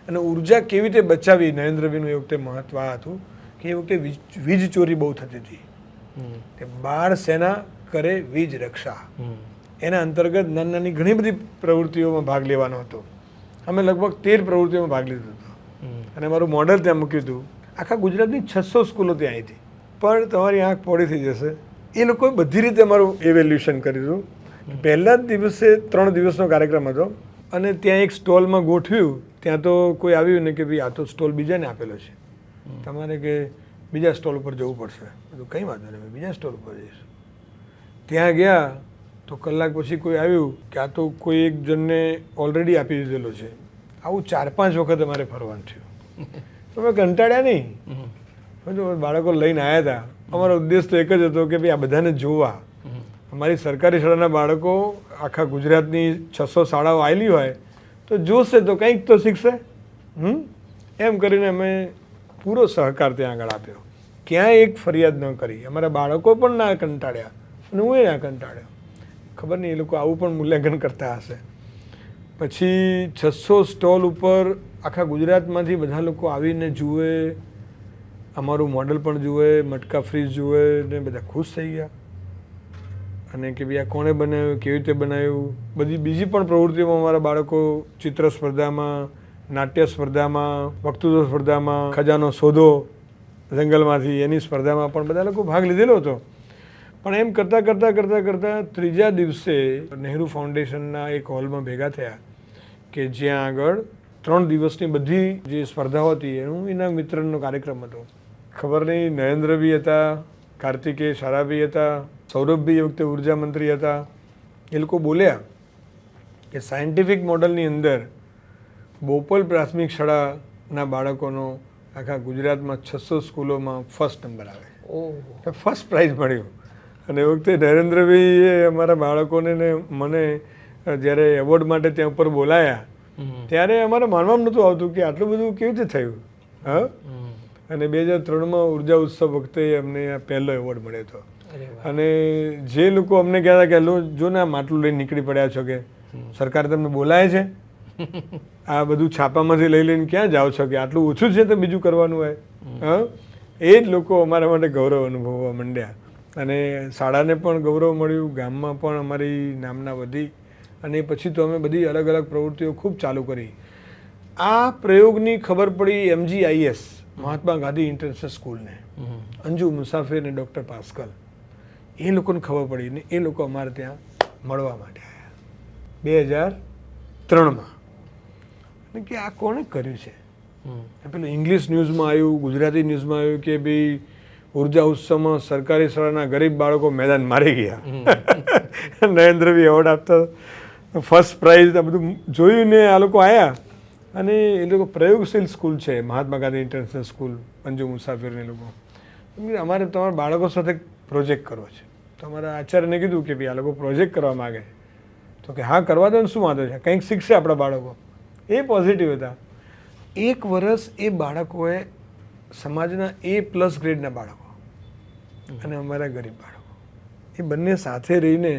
અને ઉર્જા કેવી રીતે બચાવી. નરેન્દ્રભાઈનું એ વખતે મહત્વ આ હતું કે એ વખતે વીજ ચોરી બહુ થતી હતી. બાળ સેના કરે વીજ રક્ષા, એના અંતર્ગત નાની નાની ઘણી બધી પ્રવૃત્તિઓમાં ભાગ લેવાનો હતો. અમે લગભગ 13 પ્રવૃત્તિઓમાં ભાગ લીધો હતો અને મારું મોડલ ત્યાં મૂક્યું હતું. આખા ગુજરાતની 600 સ્કૂલો ત્યાં આવી હતી. પણ તમારી આંખ પોળી થઈ જશે, એ લોકોએ બધી રીતે મારું એવેલ્યુશન કર્યું હતું. પહેલા જ દિવસે 3 દિવસનો કાર્યક્રમ હતો અને ત્યાં એક સ્ટોલમાં ગોઠવ્યું. ત્યાં તો કોઈ આવ્યું ને કે ભાઈ આ તો સ્ટોલ બીજાને આપેલો છે, તમારે કે બીજા સ્ટોલ ઉપર જવું પડશે. બધું કંઈ વાંધો નહીં, બીજા સ્ટોલ ઉપર જઈશું. ત્યાં ગયા તો કલાક પછી કોઈ આવ્યું કે આ તો કોઈ એક જણને ઓલરેડી આપી દીધેલો છે. આવું 4-5 વખત અમારે ફરવાનું થયું. તો અમે કંટાળ્યા નહીં. બાળકો લઈને આવ્યા હતા. અમારો ઉદ્દેશ તો એક જ હતો કે ભાઈ આ બધાને જોવા. અમારી સરકારી શાળાના બાળકો આખા ગુજરાતની 600 શાળાઓ આવેલી હોય તો જોશે તો કંઈક તો શીખશે. એમ કરીને અમે પૂરો સહકાર ત્યાં આગળ આપ્યો. ક્યાંય એક ફરિયાદ ન કરી. અમારા બાળકો પણ ના કંટાળ્યા અને હું એ ના કંટાળ્યો. ખબર નહીં એ લોકો આવું પણ મૂલ્યાંકન કરતા હશે. પછી 600 સ્ટોલ ઉપર આખા ગુજરાતમાંથી બધા લોકો આવીને જુએ, અમારું મોડલ પણ જુએ, મટકા ફ્રીજ જુએ ને બધા ખુશ થઈ ગયા. અને કે ભાઈ આ કોણે બનાવ્યું, કેવી રીતે બનાવ્યું. બધી બીજી પણ પ્રવૃત્તિઓમાં અમારા બાળકો ચિત્ર સ્પર્ધામાં, નાટ્ય સ્પર્ધામાં, વક્તૃત્વ સ્પર્ધામાં, ખજાનો શોધો જંગલમાંથી એની સ્પર્ધામાં પણ બધા લોકો ભાગ લીધેલો હતો. પણ એમ કરતાં ત્રીજા દિવસે નહેરુ ફાઉન્ડેશનના એક હોલમાં ભેગા થયા કે જ્યાં આગળ 3 દિવસની બધી જે સ્પર્ધાઓ હતી એનું ઇનામ વિતરણનો કાર્યક્રમ હતો. ખબર નહીં, નરેન્દ્રભાઈ હતા, કાર્તિકેય સારાભાઈ હતા, સૌરભભાઈ એ વખતે ઉર્જા મંત્રી હતા. એ લોકો બોલ્યા કે સાયન્ટિફિક મોડલની અંદર બોપલ પ્રાથમિક શાળાના બાળકોનો આખા ગુજરાતમાં 600 સ્કૂલોમાં ફર્સ્ટ નંબર આવે, ફર્સ્ટ પ્રાઇઝ મળ્યું. અને એ વખતે નરેન્દ્રભાઈએ અમારા બાળકોને ને મને જ્યારે એવોર્ડ માટે ત્યાં ઉપર બોલાયા ત્યારે અમારે માનવામાં નહોતું આવતું કે આટલું બધું કેવી રીતે થયું. હા, અને 2003માં ઉર્જા ઉત્સવ વખતે અમને આ પહેલો એવોર્ડ મળ્યો હતો. અને જે લોકો અમને કહેતા કે જો ને આમ આટલું લઈને નીકળી પડ્યા છો, કે સરકાર તમને બોલાય છે, આ બધું છાપામાંથી લઈ લઈને ક્યાં જાઓ છો, કે આટલું ઓછું છે તો બીજું કરવાનું હોય. હા, એ જ લોકો અમારા માટે ગૌરવ અનુભવવા માંડ્યા. અને શાળાને પણ ગૌરવ મળ્યું, ગામમાં પણ અમારી નામના વધી. અને પછી તો અમે બધી અલગ અલગ પ્રવૃત્તિઓ ખૂબ ચાલુ કરી. આ પ્રયોગની ખબર પડી MGIS, મહાત્મા ગાંધી ઇન્ટરનેશનલ સ્કૂલને, અંજુ મુસાફિર અને ડૉક્ટર પાસ્કલ, એ લોકોને ખબર પડી ને એ લોકો અમારે ત્યાં મળવા માટે આવ્યા 2003માં. અને કે આ કોણે કર્યું છે. પેલું ઇંગ્લિશ ન્યૂઝમાં આવ્યું, ગુજરાતી ન્યૂઝમાં આવ્યું કે ભાઈ ઉર્જા ઉત્સવમાં સરકારી શાળાના ગરીબ બાળકો મેદાન મારી ગયા. નરેન્દ્રભાઈ એવોર્ડ આપતા, ફર્સ્ટ પ્રાઇઝ, આ બધું જોયું ને આ લોકો આવ્યા. અને એ લોકો પ્રયોગશીલ સ્કૂલ છે, મહાત્મા ગાંધી ઇન્ટરનેશનલ સ્કૂલ, અંજુ મુસાફિર એ લોકો. અમારે તમારા બાળકો સાથે પ્રોજેક્ટ કરવો છે. તો અમારા આચાર્યને કીધું કે ભાઈ આ લોકો પ્રોજેક્ટ કરવા માગે તો કે હા કરવા દો ને, શું વાંધો છે, કંઈક શીખશે આપણા બાળકો. એ પોઝિટિવ હતા. 1 વર્ષ એ બાળકોએ સમાજના A+ ગ્રેડના બાળકો અને અમારા ગરીબ બાળકો એ બંને સાથે રહીને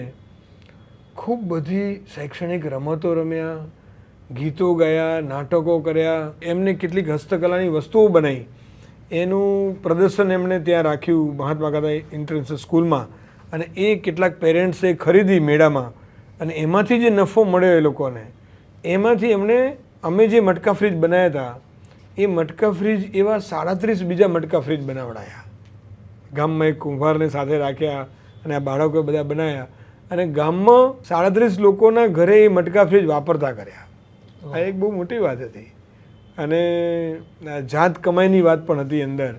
ખૂબ બધી શૈક્ષણિક રમતો રમ્યા, ગીતો ગાયા, નાટકો કર્યા. એમને કેટલીક હસ્તકલાની વસ્તુઓ બનાવી, એનું પ્રદર્શન એમણે ત્યાં રાખ્યું મહાત્મા ગાંધી ઇન્ટરનેશનલ સ્કૂલમાં. અને એ કેટલાક પેરેન્ટ્સે ખરીદી મેળામાં, અને એમાંથી જે નફો મળ્યો એ લોકોને, એમાંથી એમણે અમે જે મટકા ફ્રીજ બનાવ્યા હતા એ મટકા ફ્રીજ એવા 37 બીજા મટકા ફ્રીજ બનાવડાયા. ગામમાં એક કુંભારને સાથે રાખ્યા અને આ બાળકોએ બધા બનાવ્યા. અને ગામમાં 37 લોકોના ઘરે એ મટકા ફ્રીજ વાપરતા કર્યા. આ એક બહુ મોટી વાત હતી. અને જાત કમાઈની વાત પણ હતી અંદર.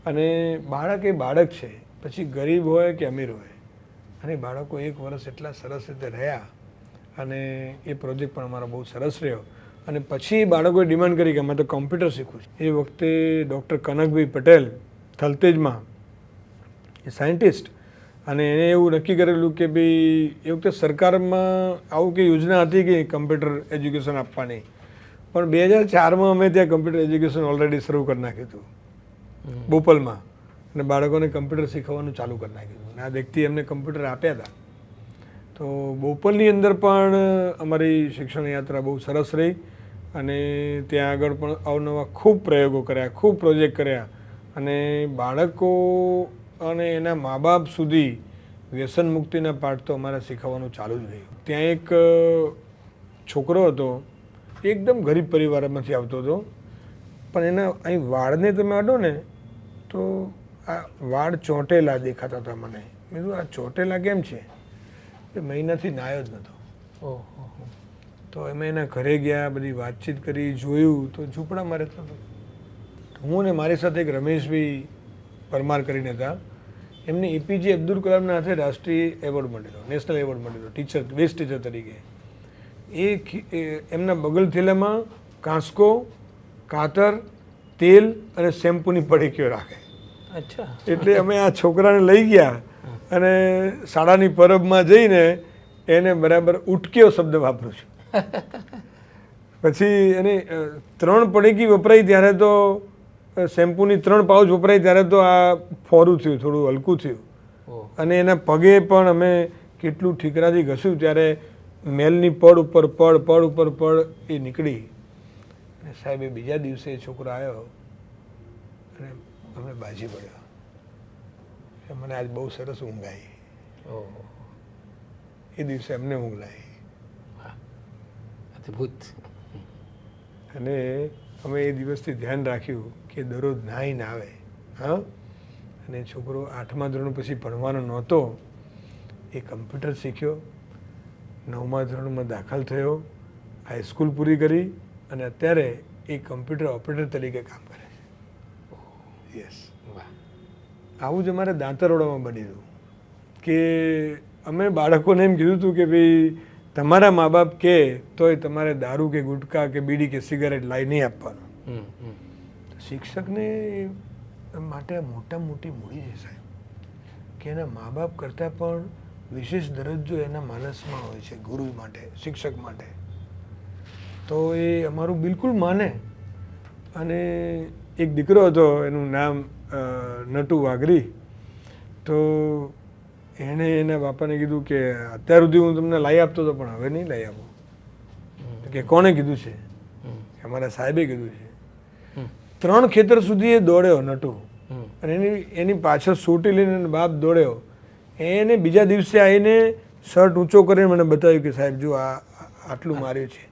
અને બાળક એ બાળક છે, પછી ગરીબ હોય કે અમીર હોય. અને બાળકો 1 વર્ષ એટલા સરસ રીતે રહ્યા. અને એ પ્રોજેક્ટ પણ અમારો બહુ સરસ રહ્યો. અને પછી બાળકોએ ડિમાન્ડ કરી કે અમે તો કોમ્પ્યુટર શીખવું છે. એ વખતે ડૉક્ટર કનકભાઈ પટેલ થલતેજમાં, એ સાયન્ટિસ્ટ, અને એણે એવું નક્કી કરેલું કે ભાઈ એ વખતે સરકારમાં આવું કે યોજના હતી કે કમ્પ્યુટર એજ્યુકેશન આપવાની. પણ 2004માં અમે ત્યાં કમ્પ્યુટર એજ્યુકેશન ઓલરેડી શરૂ કરી નાખ્યું હતું બોપલમાં. અને બાળકોને કમ્પ્યુટર શીખવવાનું ચાલુ કરી નાખ્યું. અને આ વ્યક્તિ એમને કમ્પ્યુટર આપ્યા હતા. તો બોપલની અંદર પણ અમારી શિક્ષણ યાત્રા બહુ સરસ રહી. અને ત્યાં આગળ પણ અવનવા ખૂબ પ્રયોગો કર્યા, ખૂબ પ્રોજેક્ટ કર્યા. અને બાળકો અને એના મા બાપ સુધી વ્યસન મુક્તિના પાઠ તો અમારે શીખવવાનું ચાલુ જ રહ્યું. ત્યાં એક છોકરો હતો, એકદમ ગરીબ પરિવારમાંથી આવતો હતો. પણ એના અહીં વાળને તમે અડો ને તો આ વાળ ચોંટેલા દેખાતા હતા મને. મેં કીધું આ ચોંટેલા કેમ છે? એ મહિનાથી નાયો જ નહોતો. તો અમે એના ઘરે ગયા, બધી વાતચીત કરી, જોયું તો ઝૂંપડામાં રહેતો હતો. હું ને મારી સાથે એક રમેશભાઈ પરમાર કરીને હતા. એમને APJ અબ્દુલ કલામના હાથે રાષ્ટ્રીય એવોર્ડ મળેલો, નેશનલ એવોર્ડ મળેલો ટીચર, બેસ્ટ ટીચર તરીકે. એ એમના બગલ થેલામાં કાંસકો, કાતર, તેલ અને શેમ્પૂની પડીકીઓ રાખે. અચ્છા. એટલે અમે આ છોકરાને લઈ ગયા અને શાળાની પરબમાં જઈને એને બરાબર ઉટક્યો શબ્દ વાપરું છું. પછી એને 3 પડીકી વપરાઈ ત્યારે તો, શેમ્પૂની 3 પાઉચ વપરાય ત્યારે તો આ ફોરું થયું, થોડું હલકું થયું. અને એના પગે પણ અમે કેટલું ઠીકરાથી ઘસ્યું ત્યારે મેલની પડ ઉપર પડ એ નીકળી. અને સાહેબ એ બીજા દિવસે છોકરો આવ્યો અને અમને બાજી પડ્યો. મને આજ બહુ સરસ ઊંઘ આવી. એ દિવસે અમને ઊંઘ લાગી. અદ્ભુત. અને અમે એ દિવસથી ધ્યાન રાખ્યું કે દરરોજ નાહીને આવે. હા, અને છોકરો 8મા ધોરણ પછી ભણવાનો નહોતો, એ કમ્પ્યુટર શીખ્યો, 9મા ધોરણમાં દાખલ થયો, હાઈસ્કૂલ પૂરી કરી અને અત્યારે એ કમ્પ્યુટર ઓપરેટર તરીકે કામ કરે છે. યસ, આવું જ અમારે દાંતરવાડામાં બની હતું કે અમે બાળકોને એમ કીધું હતું કે ભાઈ તમારા મા બાપ કહે તોય તમારે દારૂ કે ગુટખા કે બીડી કે સિગારેટ લાવી નહીં આપવાનું. શિક્ષકને માટે મોટામાં મોટી મૂડી છે સાહેબ, કે એના મા બાપ કરતાં પણ વિશેષ દરજ્જો એના માનસમાં હોય છે ગુરુ માટે, શિક્ષક માટે. તો એ અમારું બિલકુલ માને. અને એક દીકરો હતો, એનું નામ નટુ વાઘરી. તો એણે એના બાપાને કીધું કે અત્યાર સુધી હું તમને લાવી આપતો હતો પણ હવે નહીં લાવી આપું. કે કોણે કીધું છે? અમારા સાહેબે કીધું છે. 3 ખેતર સુધી એ દોડ્યો નટુ, અને એની પાછળ સોટી લઈને બાપ દોડ્યો. એને બીજા દિવસે આવીને શર્ટ ઊંચો કરીને મને બતાવ્યું કે સાહેબ જો આ આટલું માર્યું છે.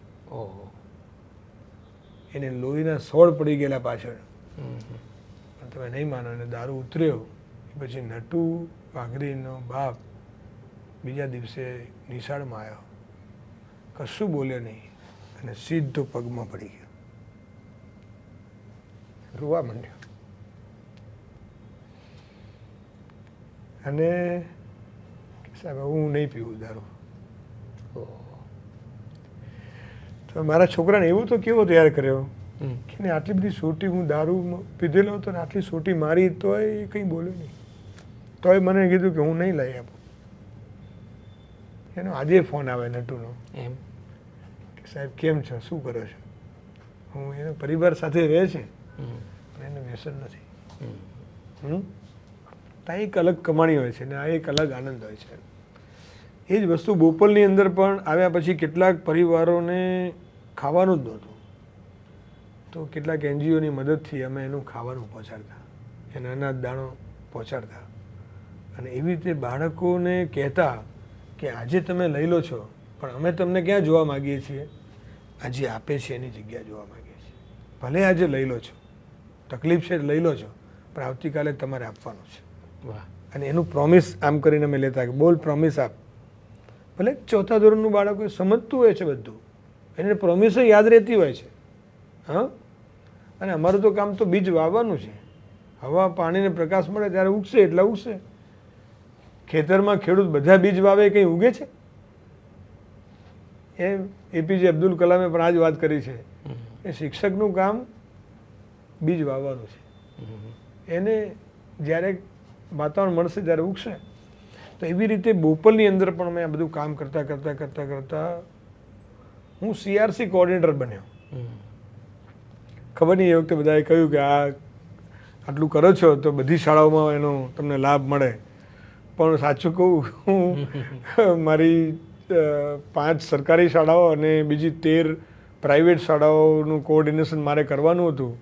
એને લોહીના સોળ પડી ગયેલા પાછળ. પણ તમે નહીં માનો, એને દારૂ ઉતર્યો પછી નટુ વાઘરીનો બાપ બીજા દિવસે નિશાળમાં આવ્યો, કશું બોલ્યો નહીં અને સીધો પગમાં પડી ગયો, રોવા માંડ્યો. અને સાહેબ હું નહીં પીવું દારૂ. તો મારા છોકરાને એવું તો કેવો તૈયાર કર્યો કે આટલી બધી સોટી, હું દારૂ પીધેલો હતો ને આટલી સોટી મારી તોય એ કંઈ બોલ્યો નહીં. તોય મને કીધું કે હું નહીં લઈ આપું. એનો આજે ફોન આવે નટુનો, એમ કે સાહેબ કેમ છો, શું કરો છો? હું એનો પરિવાર સાથે રહે છે પણ એને વ્યસન નથી. તો એક અલગ કમાણી હોય છે ને આ એક અલગ આનંદ હોય છે. એ જ વસ્તુ બોપલની અંદર પણ આવ્યા પછી કેટલાક પરિવારોને ખાવાનું જ નહોતું, તો કેટલાક NGOની મદદથી અમે એનું ખાવાનું પહોંચાડતા, એને અનાજ દાણો પહોંચાડતા. અને એવી રીતે બાળકોને કહેતા કે આજે તમે લઈ લો છો પણ અમે તમને ક્યાં જોવા માગીએ છીએ? આજે આપે છે એની જગ્યા જોવા માગીએ છીએ. ભલે આજે લઈ લો છો, તકલીફ છે લઈ લો છો, પણ આવતીકાલે તમારે આપવાનું છે. અને એનું પ્રોમિસ આમ કરીને અમે લેતા કે બોલ પ્રોમિસ આપ. ભલે 4થા ધોરણનું બાળકો સમજતું હોય છે બધું, એને પ્રોમિસ યાદ રહેતી હોય છે. હા, અને અમારું તો કામ તો બીજ વાવવાનું છે. હવા પાણીને પ્રકાશ મળે ત્યારે ઉગશે એટલે ઉગશે. ખેતરમાં ખેડૂત બધા બીજ વાવે કંઈ ઉગે છે? એ APJ અબ્દુલ કલામે પણ આ જ વાત કરી છે કે શિક્ષકનું કામ બીજ વાવવાનું છે. એને જ્યારે વાતાવરણ મળશે ત્યારે ઉગશે. તો એવી રીતે બોપલની અંદર પણ મેં આ બધું કામ કરતાં કરતાં કરતાં કરતાં હું CRC કોઓર્ડિનેટર બન્યો. ખબર નહીં એ વખતે બધાએ કહ્યું કે આ આટલું કરો છો તો બધી શાળાઓમાં એનો તમને લાભ મળે. પણ સાચું કહું, હું મારી 5 સરકારી શાળાઓ અને બીજી 13 પ્રાઇવેટ શાળાઓનું કોઓર્ડિનેશન મારે કરવાનું હતું.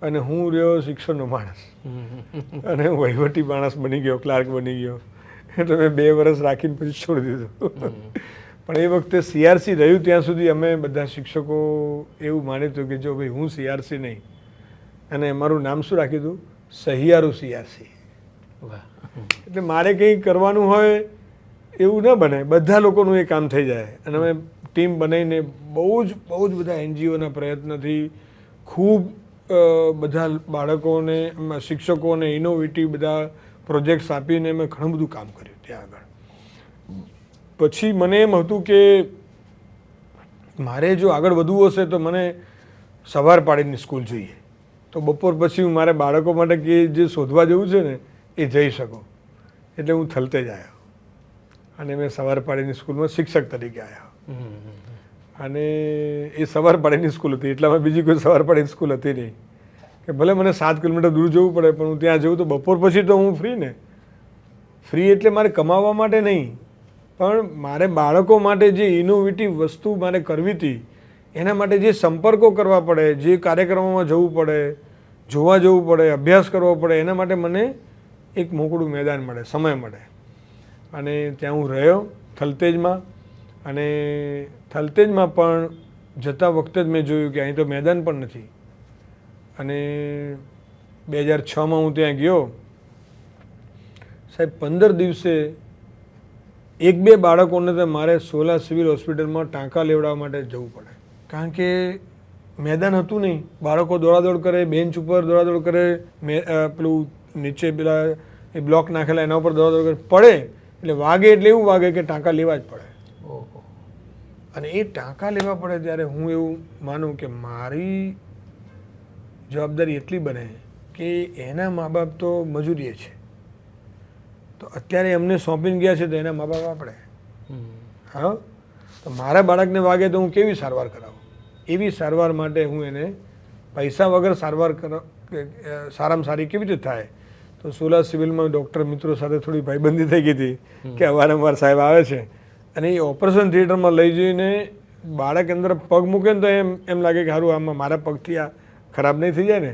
અને હું રહ્યો શિક્ષણનો માણસ અને હું વહીવટી માણસ બની ગયો, ક્લાર્ક બની ગયો. એટલે મેં 2 વર્ષ રાખીને પછી છોડી દીધું. પણ એ વખતે CRC રહ્યું ત્યાં સુધી અમે બધા શિક્ષકો એવું માન્યું હતું કે જો ભાઈ હું CRC નહીં, અને મારું નામ શું રાખ્યું હતું? સહિયારું CRC. એટલે મારે કંઈ કરવાનું હોય એવું ન બને, બધા લોકોનું એ કામ થઈ જાય. અને અમે ટીમ બનાવીને બહુ જ બધા NGOના પ્રયત્નથી ખૂબ બધા બાળકોને, શિક્ષકોને ઇનોવેટિવ બધા પ્રોજેક્ટ્સ આપીને અમે ઘણું બધું કામ કર્યું ત્યાં આગળ. પછી મને એમ હતું કે મારે જો આગળ વધવું હશે તો મને સવાર પાડીની સ્કૂલ જોઈએ. તો બપોર પછી હું મારે બાળકો માટે કે જે શોધવા જેવું છે ને એ જઈ શકું. એટલે હું થલતે જ આવ્યો અને મેં સવાર પાડીની સ્કૂલમાં શિક્ષક તરીકે આવ્યો. અને એ સવાર પાડીની સ્કૂલ હતી, એટલામાં બીજી કોઈ સવાર પાડીની સ્કૂલ હતી નહીં. કે ભલે મને 7 કિલોમીટર દૂર જવું પડે પણ હું ત્યાં જઉં તો બપોર પછી તો હું ફ્રી ને. ફ્રી એટલે મારે કમાવા માટે નહીં, પણ મારે બાળકો માટે જે ઇનોવેટિવ વસ્તુ મારે કરવી હતી એના માટે જે સંપર્કો કરવા પડે, જે કાર્યક્રમોમાં જવું પડે, જોવા જવું પડે, અભ્યાસ કરવો પડે, એના માટે મને એક મોકળું મેદાન મળે, સમય મળે. અને ત્યાં હું રહ્યો થલતેજમાં, અને થલતેજમાં પણ જતા વખતે જ મેં જોયું કે અહીં તો મેદાન પણ નથી. અને 2006માં હું ત્યાં ગયો સાહેબ. 15 દિવસે 1-2 બાળકોને તો મારે સોલા સિવિલ હોસ્પિટલમાં ટાંકા લેવડાવવા માટે જવું પડે, કારણ કે મેદાન હતું નહીં. બાળકો દોડાદોડ કરે, બેન્ચ ઉપર દોડાદોડ કરે, પેલું નીચે પેલા એ બ્લોક નાખેલા એના ઉપર દોડાદોડ કરે, પડે એટલે વાગે એટલે એવું વાગે કે ટાંકા લેવા જ પડે. અને એ ટાંકા લેવા પડે ત્યારે હું એવું માનું કે મારી જવાબદારી એટલી બને કે એના મા બાપ તો મજૂરીએ છે, તો અત્યારે એમને સોંપીને ગયા છે તો એના મા બાપ આપણે. હા, તો મારા બાળકને વાગે તો હું કેવી સારવાર કરાવું? એવી સારવાર માટે હું એને પૈસા વગર સારવાર સારામાં સારી કેવી રીતે થાય? તો સોલા સિવિલમાં ડૉક્ટર મિત્રો સાથે થોડી ભાઈબંધી થઈ ગઈ હતી કે વારંવાર સાહેબ આવે છે, અને એ ઓપરેશન થિયેટરમાં લઈ જઈને બાળક અંદર પગ મૂકે ને તો એમ લાગે કે સારું આમાં મારા પગથી આ ખરાબ નહીં થઈ જાય ને,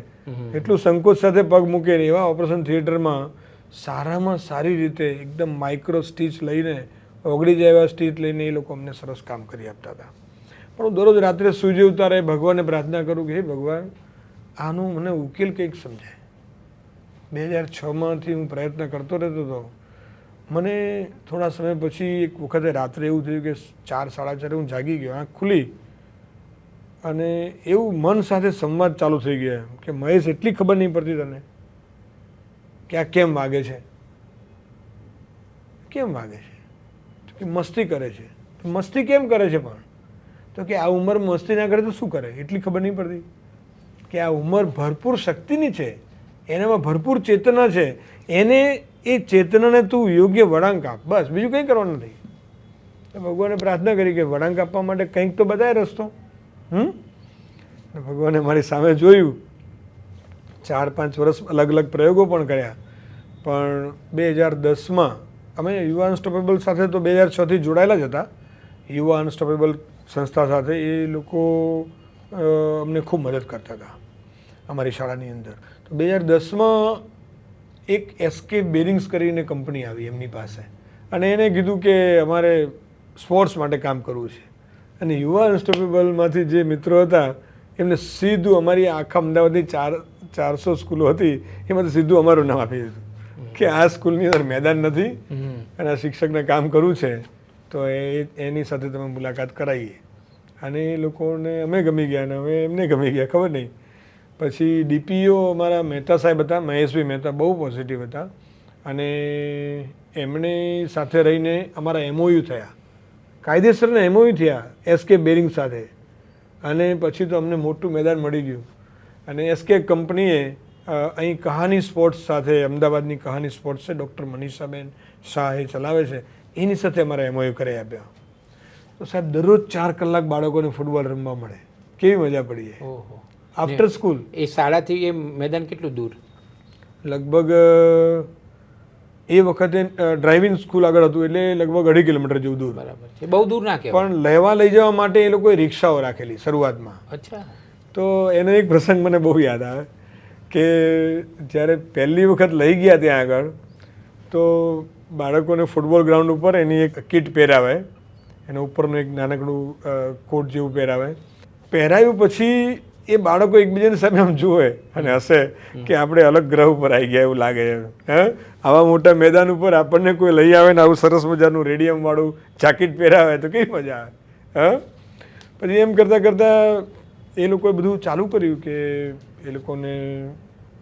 એટલું સંકોચ સાથે પગ મૂકે ને એવા ઓપરેશન થિયેટરમાં સારામાં સારી રીતે એકદમ માઇક્રો સ્ટીચ લઈને, ઓગળી જાય એવા સ્ટીચ લઈને એ લોકો અમને સરસ કામ કરી આપતા હતા. પણ હું દરરોજ રાત્રે સૂઈ જઉં ત્યારે ભગવાનને પ્રાર્થના કરું કે હે ભગવાન, આનું મને ઉકેલ કંઈક સમજાય. 2006માંથી હું પ્રયત્ન કરતો રહેતો હતો. મને થોડા સમય પછી એક વખતે રાત્રે એવું થયું કે 4-4:30 હું જાગી ગયો, આંખ ખુલી, અને એવું મન સાથે સંવાદ ચાલુ થઈ ગયા કે મહેશ, એટલી ખબર નહીં પડતી તને કે આ કેમ વાગે છે? કેમ વાગે છે? તો કે મસ્તી કરે છે. તો મસ્તી કેમ કરે છે? પણ તો કે આ ઉંમર મસ્તી ના કરે તો શું કરે? એટલી ખબર નહીં પડતી કે આ ઉંમર ભરપૂર શક્તિની છે, એનામાં ભરપૂર ચેતના છે, એને એ ચેતનાને તું યોગ્ય વળાંક આપ, બસ, બીજું કંઈ કરવાનું નથી. તો ભગવાને પ્રાર્થના કરી કે વળાંક આપવા માટે કંઈક તો બતાય રસ્તો. ભગવાને મારી સામે જોયું. 4-5 વર્ષ અલગ અલગ પ્રયોગો પણ કર્યા, પણ 2010માં અમે યુવા અનસ્ટોપેબલ સાથે તો 2006થી જોડાયેલા જ હતા. યુવા અનસ્ટોપેબલ સંસ્થા સાથે એ લોકો અમને ખૂબ મદદ કરતા હતા અમારી શાળાની અંદર. તો 2010માં એક SK બેરિંગ્સ કરીને કંપની આવી એમની પાસે, અને એને કીધું કે અમારે સ્પોર્ટ્સ માટે કામ કરવું છે. અને યુવા અનસ્ટોપેબલમાંથી જે મિત્રો હતા એમને સીધું અમારી આખા અમદાવાદની 400 સ્કૂલો હતી એમાંથી સીધું અમારું નામ આપી દીધું કે આ સ્કૂલની અંદર મેદાન નથી અને આ શિક્ષકને કામ કરવું છે, તો એની સાથે તમે મુલાકાત કરાવીએ. અને એ લોકોને અમે ગમી ગયા અને અમે એમને ગમી ગયા, ખબર નહીં. પછી DPO અમારા મહેતા સાહેબ હતા, મહેશભાઈ મહેતા, બહુ પોઝિટિવ હતા, અને એમણે સાથે રહીને અમારા MOU થયા, કાયદેસરના MOU થયા SK બેરિંગ સાથે. અને પછી તો અમને મોટું મેદાન મળી ગયું. અને SK કંપનીએ અહીં કહાની સ્પોર્ટ્સ સાથે, અમદાવાદની કહાની સ્પોર્ટ્સ છે, ડૉક્ટર મનીષાબેન શાહ એ ચલાવે છે, એની સાથે અમારા MOU કરાવી આપ્યા. તો સાહેબ દરરોજ 4 કલાક બાળકોને ફૂટબોલ રમવા મળે, કેવી મજા પડી જાય આફ્ટર સ્કૂલ. એ શાળાથી એ મેદાન કેટલું દૂર? લગભગ એ વખતે ડ્રાઇવિંગ સ્કૂલ આગળ હતું એટલે લગભગ 2.5 કિલોમીટર જેવું દૂર. બરાબર છે, બહુ દૂર ના કહેવાય. પણ લેવા લઈ જવા માટે એ લોકોએ રિક્ષાઓ રાખેલી શરૂઆતમાં. અચ્છા. તો એનો એક પ્રસંગ મને બહુ યાદ આવે કે જ્યારે પહેલી વખત લઈ ગયા ત્યાં આગળ, તો બાળકોને ફૂટબોલ ગ્રાઉન્ડ ઉપર એની એક કિટ પહેરાવે, એના ઉપરનું એક નાનકડું કોટ જેવું પહેરાવે. પહેરાવ્યું પછી એ બાળકો એકબીજાની સામે આમ જુએ અને હસે કે આપણે અલગ ગ્રહ ઉપર આવી ગયા એવું લાગે. આવા મોટા મેદાન ઉપર આપણને કોઈ લઈ આવે ને આવું સરસ મજાનું રેડિયમવાળું જાકીટ પહેરાવે તો કેવી મજા આવે. પછી એમ કરતાં કરતાં એ લોકોએ બધું ચાલુ કર્યું કે એ લોકોને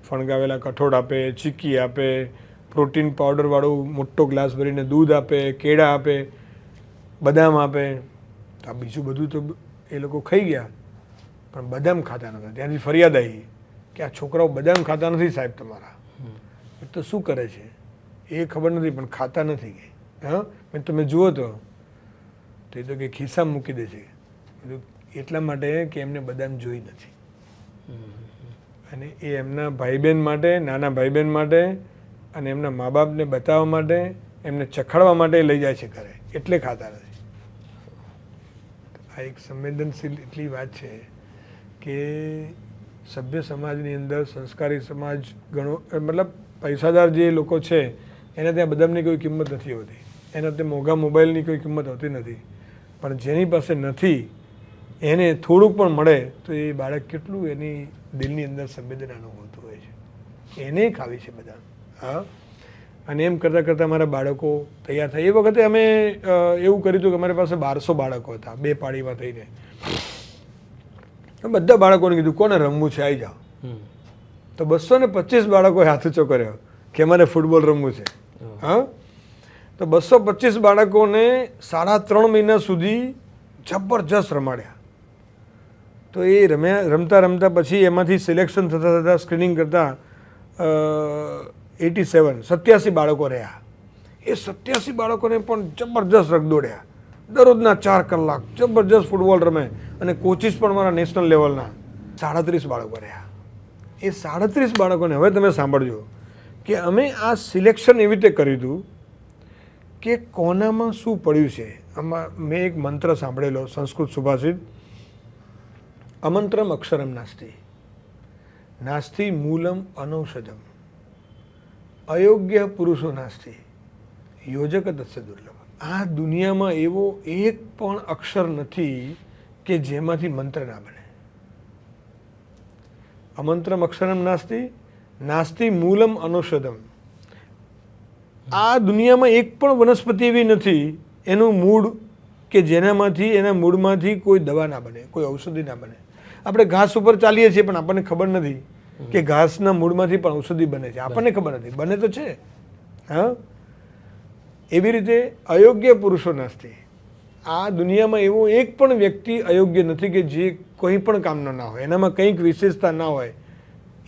ફણગાવેલા કઠોળ આપે, ચીક્કી આપે, પ્રોટીન પાવડરવાળું મોટો ગ્લાસ ભરીને દૂધ આપે, કેળા આપે, બદામ આપે. તો આ બીજું બધું તો એ લોકો ખાઈ ગયા, પણ બદામ ખાતા નહોતા. ત્યાંથી ફરિયાદ આવી કે આ છોકરાઓ બદામ ખાતા નથી સાહેબ તમારા. તો શું કરે છે એ ખબર નથી, પણ ખાતા નથી કે. મેં તમે જુઓ તો એ તો કે ખિસ્સામાં મૂકી દે છે, એટલા માટે કે એમને બદામ જોઈ નથી. અને એ એમના ભાઈ બહેન માટે, નાના ભાઈ બહેન માટે, અને એમના મા બાપને બતાવવા માટે, એમને ચખાડવા માટે લઈ જાય છે ઘરે, એટલે ખાતા નથી. આ એક સંવેદનશીલ એટલી વાત છે કે સભ્ય સમાજની અંદર સંસ્કારી સમાજ ઘણો, મતલબ પૈસાદાર જે લોકો છે એને ત્યાં બદામની કોઈ કિંમત નથી હોતી. એના તે મોંઘા મોબાઈલની કોઈ કિંમત હોતી નથી, પણ જેની પાસે નથી એને થોડુંક પણ મળે તો એ બાળક કેટલું એની દિલની અંદર સંવેદના અનુભવતું હોય છે, એને ખાવી છે બધા. હા, અને એમ કરતાં કરતાં અમારા બાળકો તૈયાર થાય. એ વખતે અમે એવું કર્યું હતું કે અમારી પાસે 1200 બાળકો હતા, 2 પાળીમાં થઈને. બધા બાળકોને કીધું કોને રમવું છે આવી જાઓ. તો 225 બાળકોએ હાથ ઊંચો કર્યો કે અમારે ફૂટબોલ રમવું છે. હા, તો 225 બાળકોને 3.5 મહિના સુધી જબરજસ્ત રમાડ્યા. તો એ રમતા રમતા પછી એમાંથી સિલેક્શન થતાં થતાં સ્ક્રીનિંગ કરતાં 87 બાળકો રહ્યા. એ 87 બાળકોને પણ જબરજસ્ત રગદોડ્યા. દરરોજના 4 કલાક જબરજસ્ત ફૂટબોલ રમે અને કોચિસ પણ મારા નેશનલ લેવલના 37 બાળકો રહ્યા. એ 37 બાળકોને હવે તમે સાંભળજો કે અમે આ સિલેક્શન એવી રીતે કર્યું હતું કે કોનામાં શું પડ્યું છે. આમાં મેં એક મંત્ર સાંભળેલો, સંસ્કૃત સુભાષિત, અમંત્રમ અક્ષરમ નાસ્તિ, નાસ્તિ મૂલમ અનૌષધમ, અયોગ્ય પુરુષો નાસ્તિ, યોજક તસ્ય દુર્લભ. આ દુનિયામાં એવો એક પણ અક્ષર નથી કે જેમાંથી મંત્ર ના બને. અમંત્રમ અક્ષરમ નાસ્તિ, નાસ્તિ મૂલમ અનૌષધમ. આ દુનિયામાં એક પણ વનસ્પતિ એવી નથી એનું મૂળ કે જેનામાંથી એના મૂળમાંથી કોઈ દવા ના બને, કોઈ ઔષધિ ના બને. આપણે ઘાસ ઉપર ચાલીએ છીએ પણ આપણને ખબર નથી કે ઘાસના મૂળમાંથી પણ ઔષધિ બને છે, આપણને ખબર નથી, બને તો છે. હા, એવી રીતે અયોગ્ય પુરુષો નાસ્તિ. આ દુનિયામાં એવો એક પણ વ્યક્તિ અયોગ્ય નથી કે જે કોઈ પણ કામનો ના હોય, એનામાં કંઈક વિશેષતા ના હોય.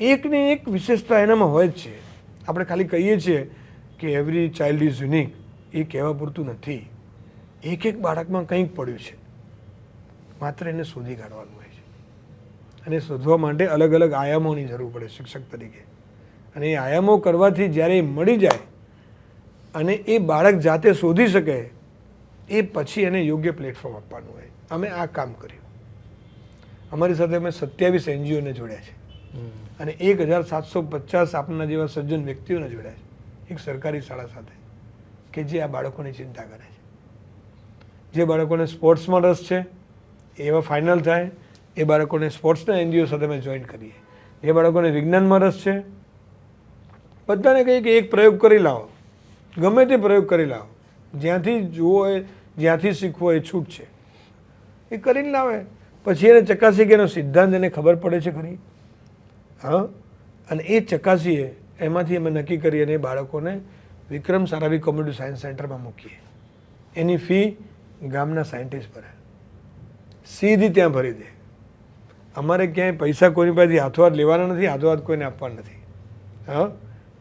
એકને એક વિશેષતા એનામાં હોય જ છે. આપણે ખાલી કહીએ છીએ કે એવરી ચાઇલ્ડ ઇઝ યુનિક, એ કહેવા પૂરતું નથી. એક એક બાળકમાં કંઈક પડ્યું છે, માત્ર એને શોધી કાઢવાનું હોય છે. અને શોધવા માટે અલગ અલગ આયામોની જરૂર પડે શિક્ષક તરીકે. અને એ આયામો કરવાથી જ્યારે એ મળી જાય અને એ બાળક જાતે શોધી શકે, એ પછી એને યોગ્ય પ્લેટફોર્મ આપવાનું હોય. અમે આ કામ કર્યું. અમારી સાથે અમે 27 NGOને જોડ્યા છે અને 1750 આપના જેવા સજ્જન વ્યક્તિઓને જોડ્યા છે એક સરકારી શાળા સાથે કે જે આ બાળકોની ચિંતા કરે છે. જે બાળકોને સ્પોર્ટ્સમાં રસ છે એવા ફાઇનલ થાય, એ બાળકોને સ્પોર્ટ્સના NGO સાથે અમે જોઈન કરીએ. જે બાળકોને વિજ્ઞાનમાં રસ છે બધાને કહીએ કે એક પ્રયોગ કરી લાવો, ગમે તે પ્રયોગ કરી લાવો, જ્યાંથી જુઓ હોય, જ્યાંથી શીખવો એ છૂટ છે, એ કરીને લાવે. પછી એને ચકાસી કે એનો સિદ્ધાંત એને ખબર પડે છે ખરી. હા, અને એ ચકાસીએ એમાંથી અમે નક્કી કરીએ અને એ બાળકોને વિક્રમ સારાભાઈ કોમ્યુનિટી સાયન્સ સેન્ટરમાં મૂકીએ. એની ફી ગામના સાયન્ટિસ્ટ ભરે, સીધી ત્યાં ભરી દે. અમારે ક્યાંય પૈસા કોઈની પાસેથી હાથોહાથ લેવાના નથી, હાથોહાથ કોઈને આપવાના નથી. હા,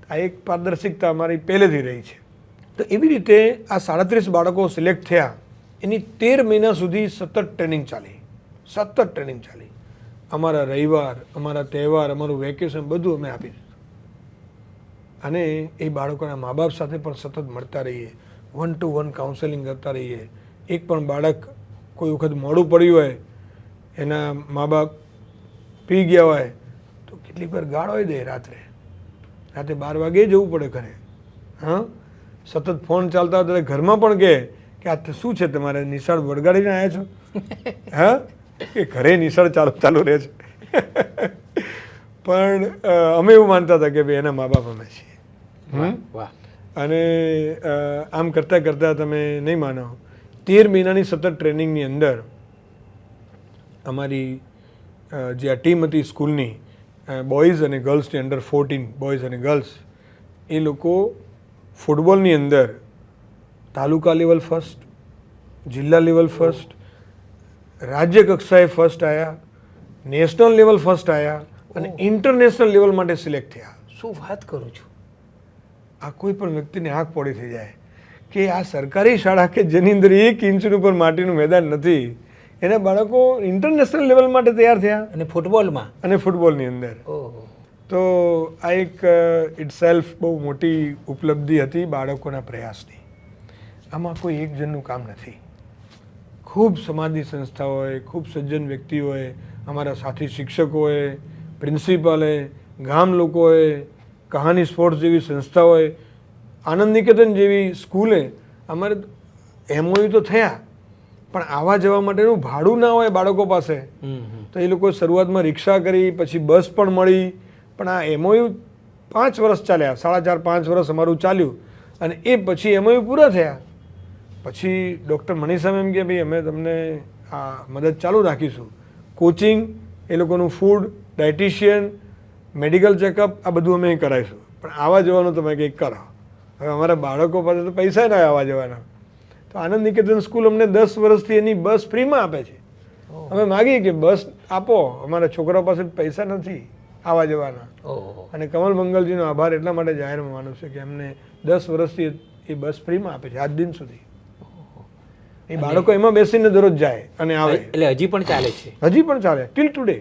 આ એક પારદર્શિકતા અમારી પહેલેથી રહી છે. તો એવી રીતે આ 37 બાળકો સિલેક્ટ થયા. એની 13 મહિના સુધી સતત ટ્રેનિંગ ચાલી. અમારા રવિવાર, અમારા તહેવાર, અમારું વેકેશન બધું અમે આપી દીધું. અને એ બાળકોના મા બાપ સાથે પણ સતત મળતા રહીએ, 1-to-1 કાઉન્સેલિંગ કરતા રહીએ. એક પણ બાળક કોઈ વખત મોડું પડ્યું હોય, એના મા બાપ પી ગયા હોય તો કેટલીક વાર ગાળો દે. રાતે 12 વાગે જવું પડે ઘરે. હા, સતત ફોન ચાલતા હોય તો ઘરમાં પણ કહે કે આ શું છે તમારે, નિશાળ વળગાડીને આવ્યા છો? હા, કે ઘરે નિશાળ ચાલુ રહે છે. પણ અમે એવું માનતા હતા કે ભાઈ એના મા બાપ અમે છીએ. અને આમ કરતાં કરતાં તમે નહીં માનો, 13 મહિનાની સતત ટ્રેનિંગની અંદર અમારી જે આ ટીમ હતી સ્કૂલની, બોયઝ અને ગર્લ્સની, અંડર 14 બોયઝ અને ગર્લ્સ, એ લોકો ફૂટબોલની અંદર તાલુકા લેવલ ફર્સ્ટ, જિલ્લા લેવલ ફર્સ્ટ, રાજ્ય કક્ષાએ ફર્સ્ટ આવ્યા, નેશનલ લેવલ ફર્સ્ટ આવ્યા અને ઇન્ટરનેશનલ લેવલ માટે સિલેક્ટ થયા. શું વાત કરું છું! આ કોઈ પણ વ્યક્તિને આંખ પોડી થઈ જાય કે આ સરકારી શાળા કે જેની અંદર 1 ઇંચ ઉપર માટીનું મેદાન નથી, એના બાળકો ઇન્ટરનેશનલ લેવલ માટે તૈયાર થયા. અને ફૂટબોલમાં, અને ફૂટબોલની અંદર. તો આ એક ઇટસેલ્ફ બહુ મોટી ઉપલબ્ધિ હતી બાળકોના પ્રયાસની. આમાં કોઈ એક જણનું કામ નથી. ખૂબ સમાજની સંસ્થાઓએ, ખૂબ સજ્જન વ્યક્તિઓએ, અમારા સાથી શિક્ષકોએ, પ્રિન્સિપાલે, ગામ લોકોએ, કહાની સ્પોર્ટ્સ જેવી સંસ્થાઓએ, આનંદ નિકેતન જેવી સ્કૂલે અમારે એમઓયુ તો થયા પણ આવવા જવા માટેનું ભાડું ના હોય બાળકો પાસે, તો એ લોકો શરૂઆતમાં રિક્ષા કરી, પછી બસ પણ મળી, પણ આ એમઓયુ 5 વર્ષ ચાલ્યા, 4.5-5 વર્ષ અમારું ચાલ્યું, અને એ પછી એમઓયુ પૂરા થયા પછી ડૉક્ટર મનીષા મેમ કે ભાઈ અમે તમને આ મદદ ચાલુ રાખીશું, કોચિંગ, એ લોકોનું ફૂડ, ડાયટિશિયન, મેડિકલ ચેકઅપ, આ બધું અમે કરાવીશું, પણ આવવા જવાનું તમે કંઈક કરો. હવે અમારા બાળકો પાસે તો પૈસા ના આવવા જવાના, તો આનંદ નિકેતન સ્કૂલ અમને 10 વર્ષથી એની બસ ફ્રીમાં આપે છે. અમે માગીએ કે બસ આપો, અમારા છોકરાઓ પાસે પૈસા નથી આવવા જવાના. અને કમલ મંગલજીનો આભાર એટલા માટે જાહેરમાં માનું છે કે એમને 10 વર્ષથી એ બસ ફ્રીમાં આપે છે આજ દિન સુધી. એ બાળકો એમાં બેસીને દરરોજ જાય અને આવે. એટલે હજી પણ ચાલે છે? હજી પણ ચાલે, ટીલ ટુડે.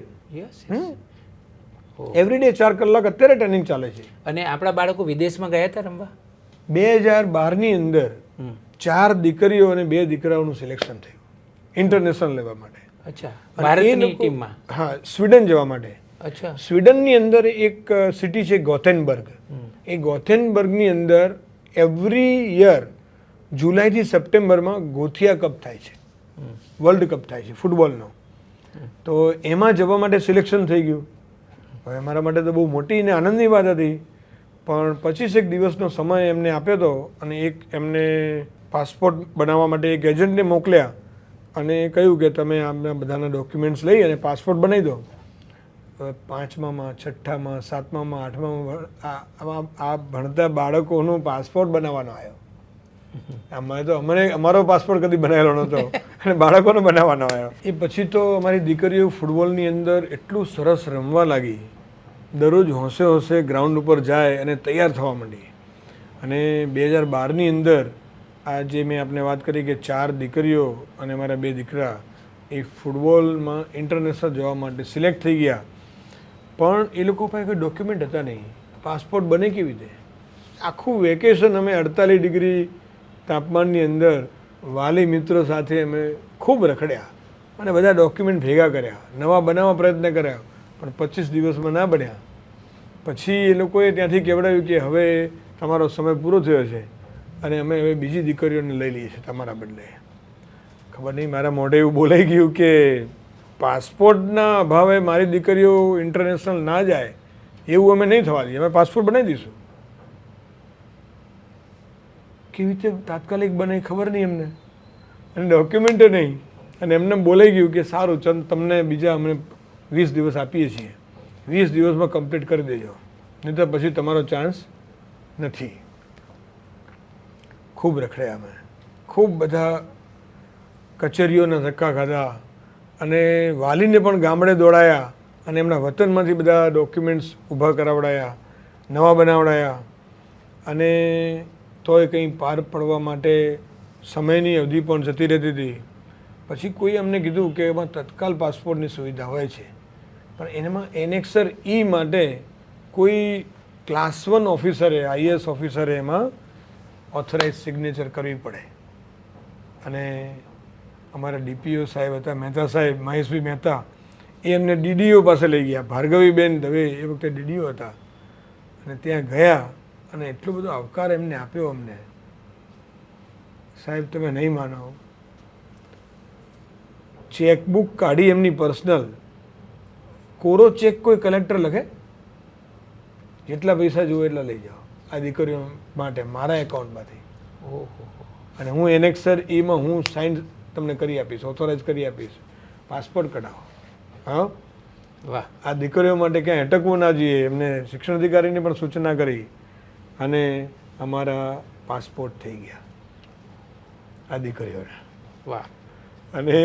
એવરી ડે 4 કલાક અત્યારે ટ્રેનિંગ ચાલે છે. અને આપણા બાળકો વિદેશમાં ગયા હતા રમવા? 2012ની અંદર 4 દીકરીઓ અને 2 દીકરાઓનું સિલેક્શન થયું ઇન્ટરનેશનલ લેવા માટે. અચ્છા, ભારતની ટીમમાં? હા, સ્વીડન જવા માટે. અચ્છા. સ્વીડનની અંદર એક સિટી છે ગોથેનબર્ગ. એ ગોથેનબર્ગની અંદર એવરી યર જુલાઈથી સપ્ટેમ્બરમાં ગોથિયા કપ થાય છે, વર્લ્ડ કપ થાય છે ફૂટબોલનો. તો એમાં જવા માટે સિલેક્શન થઈ ગયું. હવે મારા માટે તો બહુ મોટી અને આનંદની વાત હતી, પણ 25 દિવસનો સમય એમને આપ્યો હતો અને એક એમને પાસપોર્ટ બનાવવા માટે એક એજન્ટને મોકલ્યા અને કહ્યું કે તમે આમના બધાના ડોક્યુમેન્ટ્સ લઈ અને પાસપોર્ટ બનાવી દો. હવે 5મામાં, 6મામાં, 7મામાં, 8મામાં આ ભણતા બાળકોનો પાસપોર્ટ બનાવવાનો આવ્યો. અમારે તો અમારો પાસપોર્ટ કદી બનાવેલો નહોતો અને બાળકોનો બનાવવાનો આવ્યો. એ પછી તો અમારી દીકરીઓ ફૂટબોલની અંદર એટલું સરસ રમવા લાગી, દરરોજ હોંશે હોંશે ગ્રાઉન્ડ ઉપર જાય અને તૈયાર થવા માંડી. અને 2012ની અંદર આ જે મેં આપને વાત કરી કે 4 દીકરીઓ અને મારા 2 દીકરા એ ફૂટબોલમાં ઇન્ટરનેશનલ જવા માટે સિલેક્ટ થઈ ગયા, પણ એ લોકો પાસે કોઈ ડોક્યુમેન્ટ હતા નહીં. પાસપોર્ટ બને કેવી રીતે? આખું વેકેશન અમે 48 ડિગ્રી તાપમાનની અંદર વાલી મિત્રો સાથે અમે ખૂબ રખડ્યા અને બધા ડોક્યુમેન્ટ ભેગા કર્યા, નવા બનાવવા પ્રયત્ન કર્યા, પણ 25 દિવસમાં ના બન્યા. પછી એ લોકોએ ત્યાંથી કહેવડાવ્યું કે હવે તમારો સમય પૂરો થયો છે અને અમે હવે બીજી દીકરીઓને લઈ લઈએ છીએ તમારા બદલે. ખબર નહીં મારા મોઢે એવું બોલાઈ ગયું કે પાસપોર્ટના અભાવે મારી દીકરીઓ ઇન્ટરનેશનલ ના જાય એવું અમે નહીં થવા દઈએ, અમે પાસપોર્ટ બનાવી દઈશું. કેવી રીતે તાત્કાલિક બને ખબર નહીં એમને, અને ડોક્યુમેન્ટ નહીં, અને એમને બોલાઈ ગયું કે સારું ચંદ તમને બીજા અમે 20 દિવસ આપીએ છીએ, 20 દિવસમાં કમ્પ્લીટ કરી દેજો, નહીં તો પછી તમારો ચાન્સ નથી. ખૂબ રખડ્યા અમે, ખૂબ બધા કચેરીઓના ધક્કા ખાધા અને વાલીને પણ ગામડે દોડાયા અને એમના વતનમાંથી બધા ડોક્યુમેન્ટ્સ ઊભા કરાવડાયા, નવા બનાવડાયા, અને તોય કંઈ પાર પડવા માટે સમયની અવધિ પણ જતી રહેતી હતી. પછી કોઈ અમને કીધું કે એમાં તત્કાલ પાસપોર્ટની સુવિધા હોય છે, પણ એનામાં એનેક્સર ઈ માટે કોઈ ક્લાસ 1 ઓફિસરે, આઈએએસ ઓફિસરે એમાં ઓથોરાઇઝ સિગ્નેચર કરવી પડે. અને અમારા ડીપીઓ સાહેબ હતા, મહેતા સાહેબ, મહેશભાઈ મહેતા, એ અમને ડીડીઓ પાસે લઈ ગયા. ભાર્ગવીબેન દવે એ વખતે ડીડીઓ હતા, અને ત્યાં ગયા અને એટલો બધો આવકાર એમને આપ્યો અમને. સાહેબ તમે નહીં માનો, ચેકબુક કાઢી એમની પર્સનલ, કોરો ચેક કોઈ કલેક્ટર લખે? જેટલા પૈસા જુઓ એટલા લઈ જાઓ આ દીકરીઓ માટે મારા એકાઉન્ટમાંથી. અને હું એનેક્સર ઈમાં હું સાઇન તમને કરી આપીશ, ઓથોરાઇઝ કરી આપીશ, પાસપોર્ટ કઢાવો. હા, વાહ. આ દીકરીઓ માટે ક્યાંય અટકવું ના જોઈએ, એમને શિક્ષણ અધિકારીને પણ સૂચના કરી અને અમારા પાસપોર્ટ થઈ ગયા આ દીકરીઓના. વાહ. અને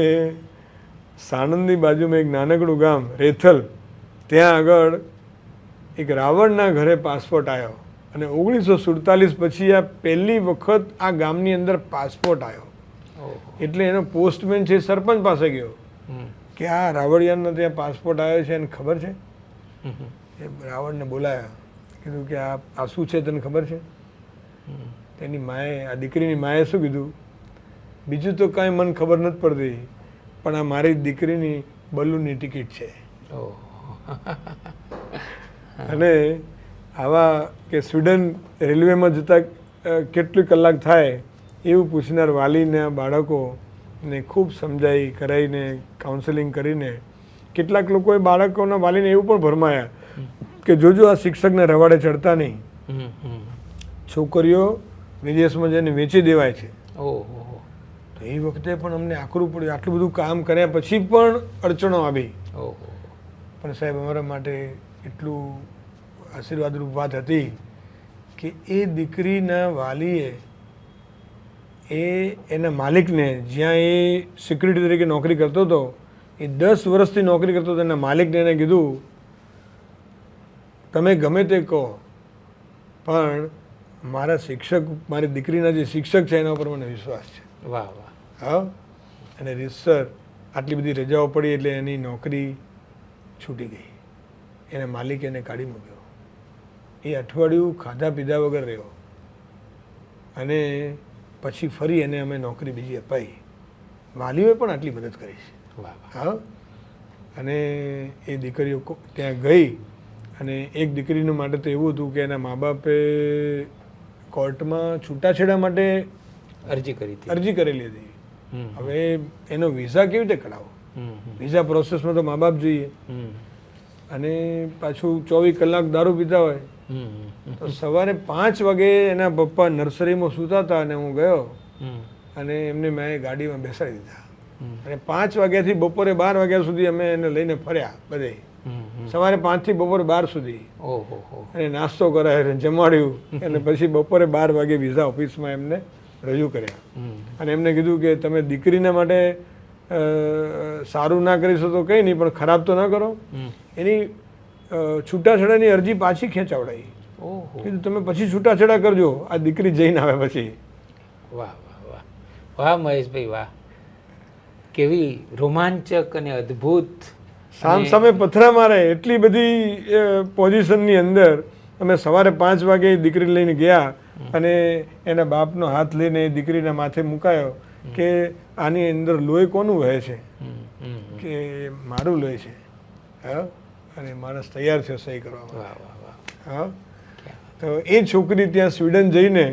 સાણંદની બાજુમાં એક નાનકડું ગામ રેથલ, ત્યાં આગળ એક રાવણના ઘરે પાસપોર્ટ આવ્યો અને 1947 પછી આ પહેલી વખત આ ગામની અંદર પાસપોર્ટ આવ્યો. એટલે એનો પોસ્ટમેન છે સરપંચ પાસે ગયો કે આ રાવળિયાનો ત્યાં પાસપોર્ટ આવ્યો છે એને ખબર છે? એ રાવણને બોલાયા, કીધું કે આ શું છે તને ખબર છે? તેની માએ, આ દીકરીની માએ શું કીધું, બીજું તો કાંઈ મને ખબર નથી પડતી, પણ આ મારી દીકરીની બલૂનની ટિકિટ છે. અને આવા કે સ્વીડન રેલવેમાં જતા કેટલી કલાક થાય એવું પૂછનાર વાલીના બાળકોને ખૂબ સમજાઈ કરાવીને કાઉન્સેલિંગ કરીને કેટલાક લોકોએ બાળકોના વાલીને એવું પણ ભરમાયા કે જોજો આ શિક્ષકને રવાડે ચડતા નહીં, છોકરીઓ વિદેશમાં જઈને વેચી દેવાય છે. ઓહો. તો એ વખતે પણ અમને આકરું પડ્યું, આટલું બધું કામ કર્યા પછી પણ અડચણો આવી. ઓહો. પણ સાહેબ અમારા માટે એટલું આશીર્વાદરૂપ વાત હતી કે એ દીકરીના વાલીએ એના માલિકને, જ્યાં એ સિક્યુરિટી તરીકે નોકરી કરતો હતો, એ 10 વર્ષથી નોકરી કરતો હતો, એના માલિકને એને કીધું તમે ગમે તે કહો પણ મારા શિક્ષક, મારી દીકરીના જે શિક્ષક છે એના ઉપર મને વિશ્વાસ છે. વાહ વાહ. હા. અને રીતસર આટલી બધી રજાઓ પડી એટલે એની નોકરી છૂટી ગઈ. એના માલિકે એને કાઢી મૂક્યો. એ અઠવાડિયું ખાધા પીધા વગર રહ્યો અને પછી ફરી એને અમે નોકરી બીજી અપાઈ. વાલીઓએ પણ આટલી મદદ કરી છે. હા. અને એ દીકરીઓ ત્યાં ગઈ અને એક દીકરીને માટે તો એવું હતું કે એના મા બાપે કોર્ટમાં છૂટાછેડા માટે અરજી કરેલી હતી. હવે એનો વિઝા કેવી રીતે કઢાવો? વિઝા પ્રોસેસમાં તો મા બાપ જોઈએ અને પાછું 24 કલાક દારૂ પીતા હોય. તો સવારે 5 વાગે એના પપ્પા નર્સરીમાં સૂતા હતા અને હું ગયો અને એમને મેં ગાડીમાં બેસાડી દીધા અને 5 વાગ્યાથી બપોરે 12 વાગ્યા સુધી અમે એને લઈને ફર્યા બધે. સવારે 5 થી બપોરે 12 સુધી અને નાસ્તો કરાયો, જમાડ્યું અને પછી બપોરે 12 વાગે વિઝા ઓફિસમાં એમને રજૂ કર્યા અને એમને કીધું કે તમે દીકરીના માટે સારું ના કરી શકો તો કંઈ નહીં પણ ખરાબ તો ના કરો. એની છૂટાછેડાની અરજી પાછી ખેંચાવડાવી. કીધું તમે પછી છૂટાછેડા કરજો, આ દીકરી જઈને આવે પછી. વાહ વાહ વાહ વાહ મહેશભાઈ વાહ, કેવી રોમાંચક અને અદ્ભુત. સામે પથરા મારે એટલી બધી પોઝિશનની અંદર અમે સવારે 5 વાગે દીકરી લઈને ગયા અને એના બાપનો હાથ લઈને દીકરીના માથે મુકાયો કે આની અંદર લોહી કોનું વહે છે? કે મારું લોહી છે. હા. અને માણસ તૈયાર છે સહી કરવા. હા. તો એ છોકરી ત્યાં સ્વીડન જઈને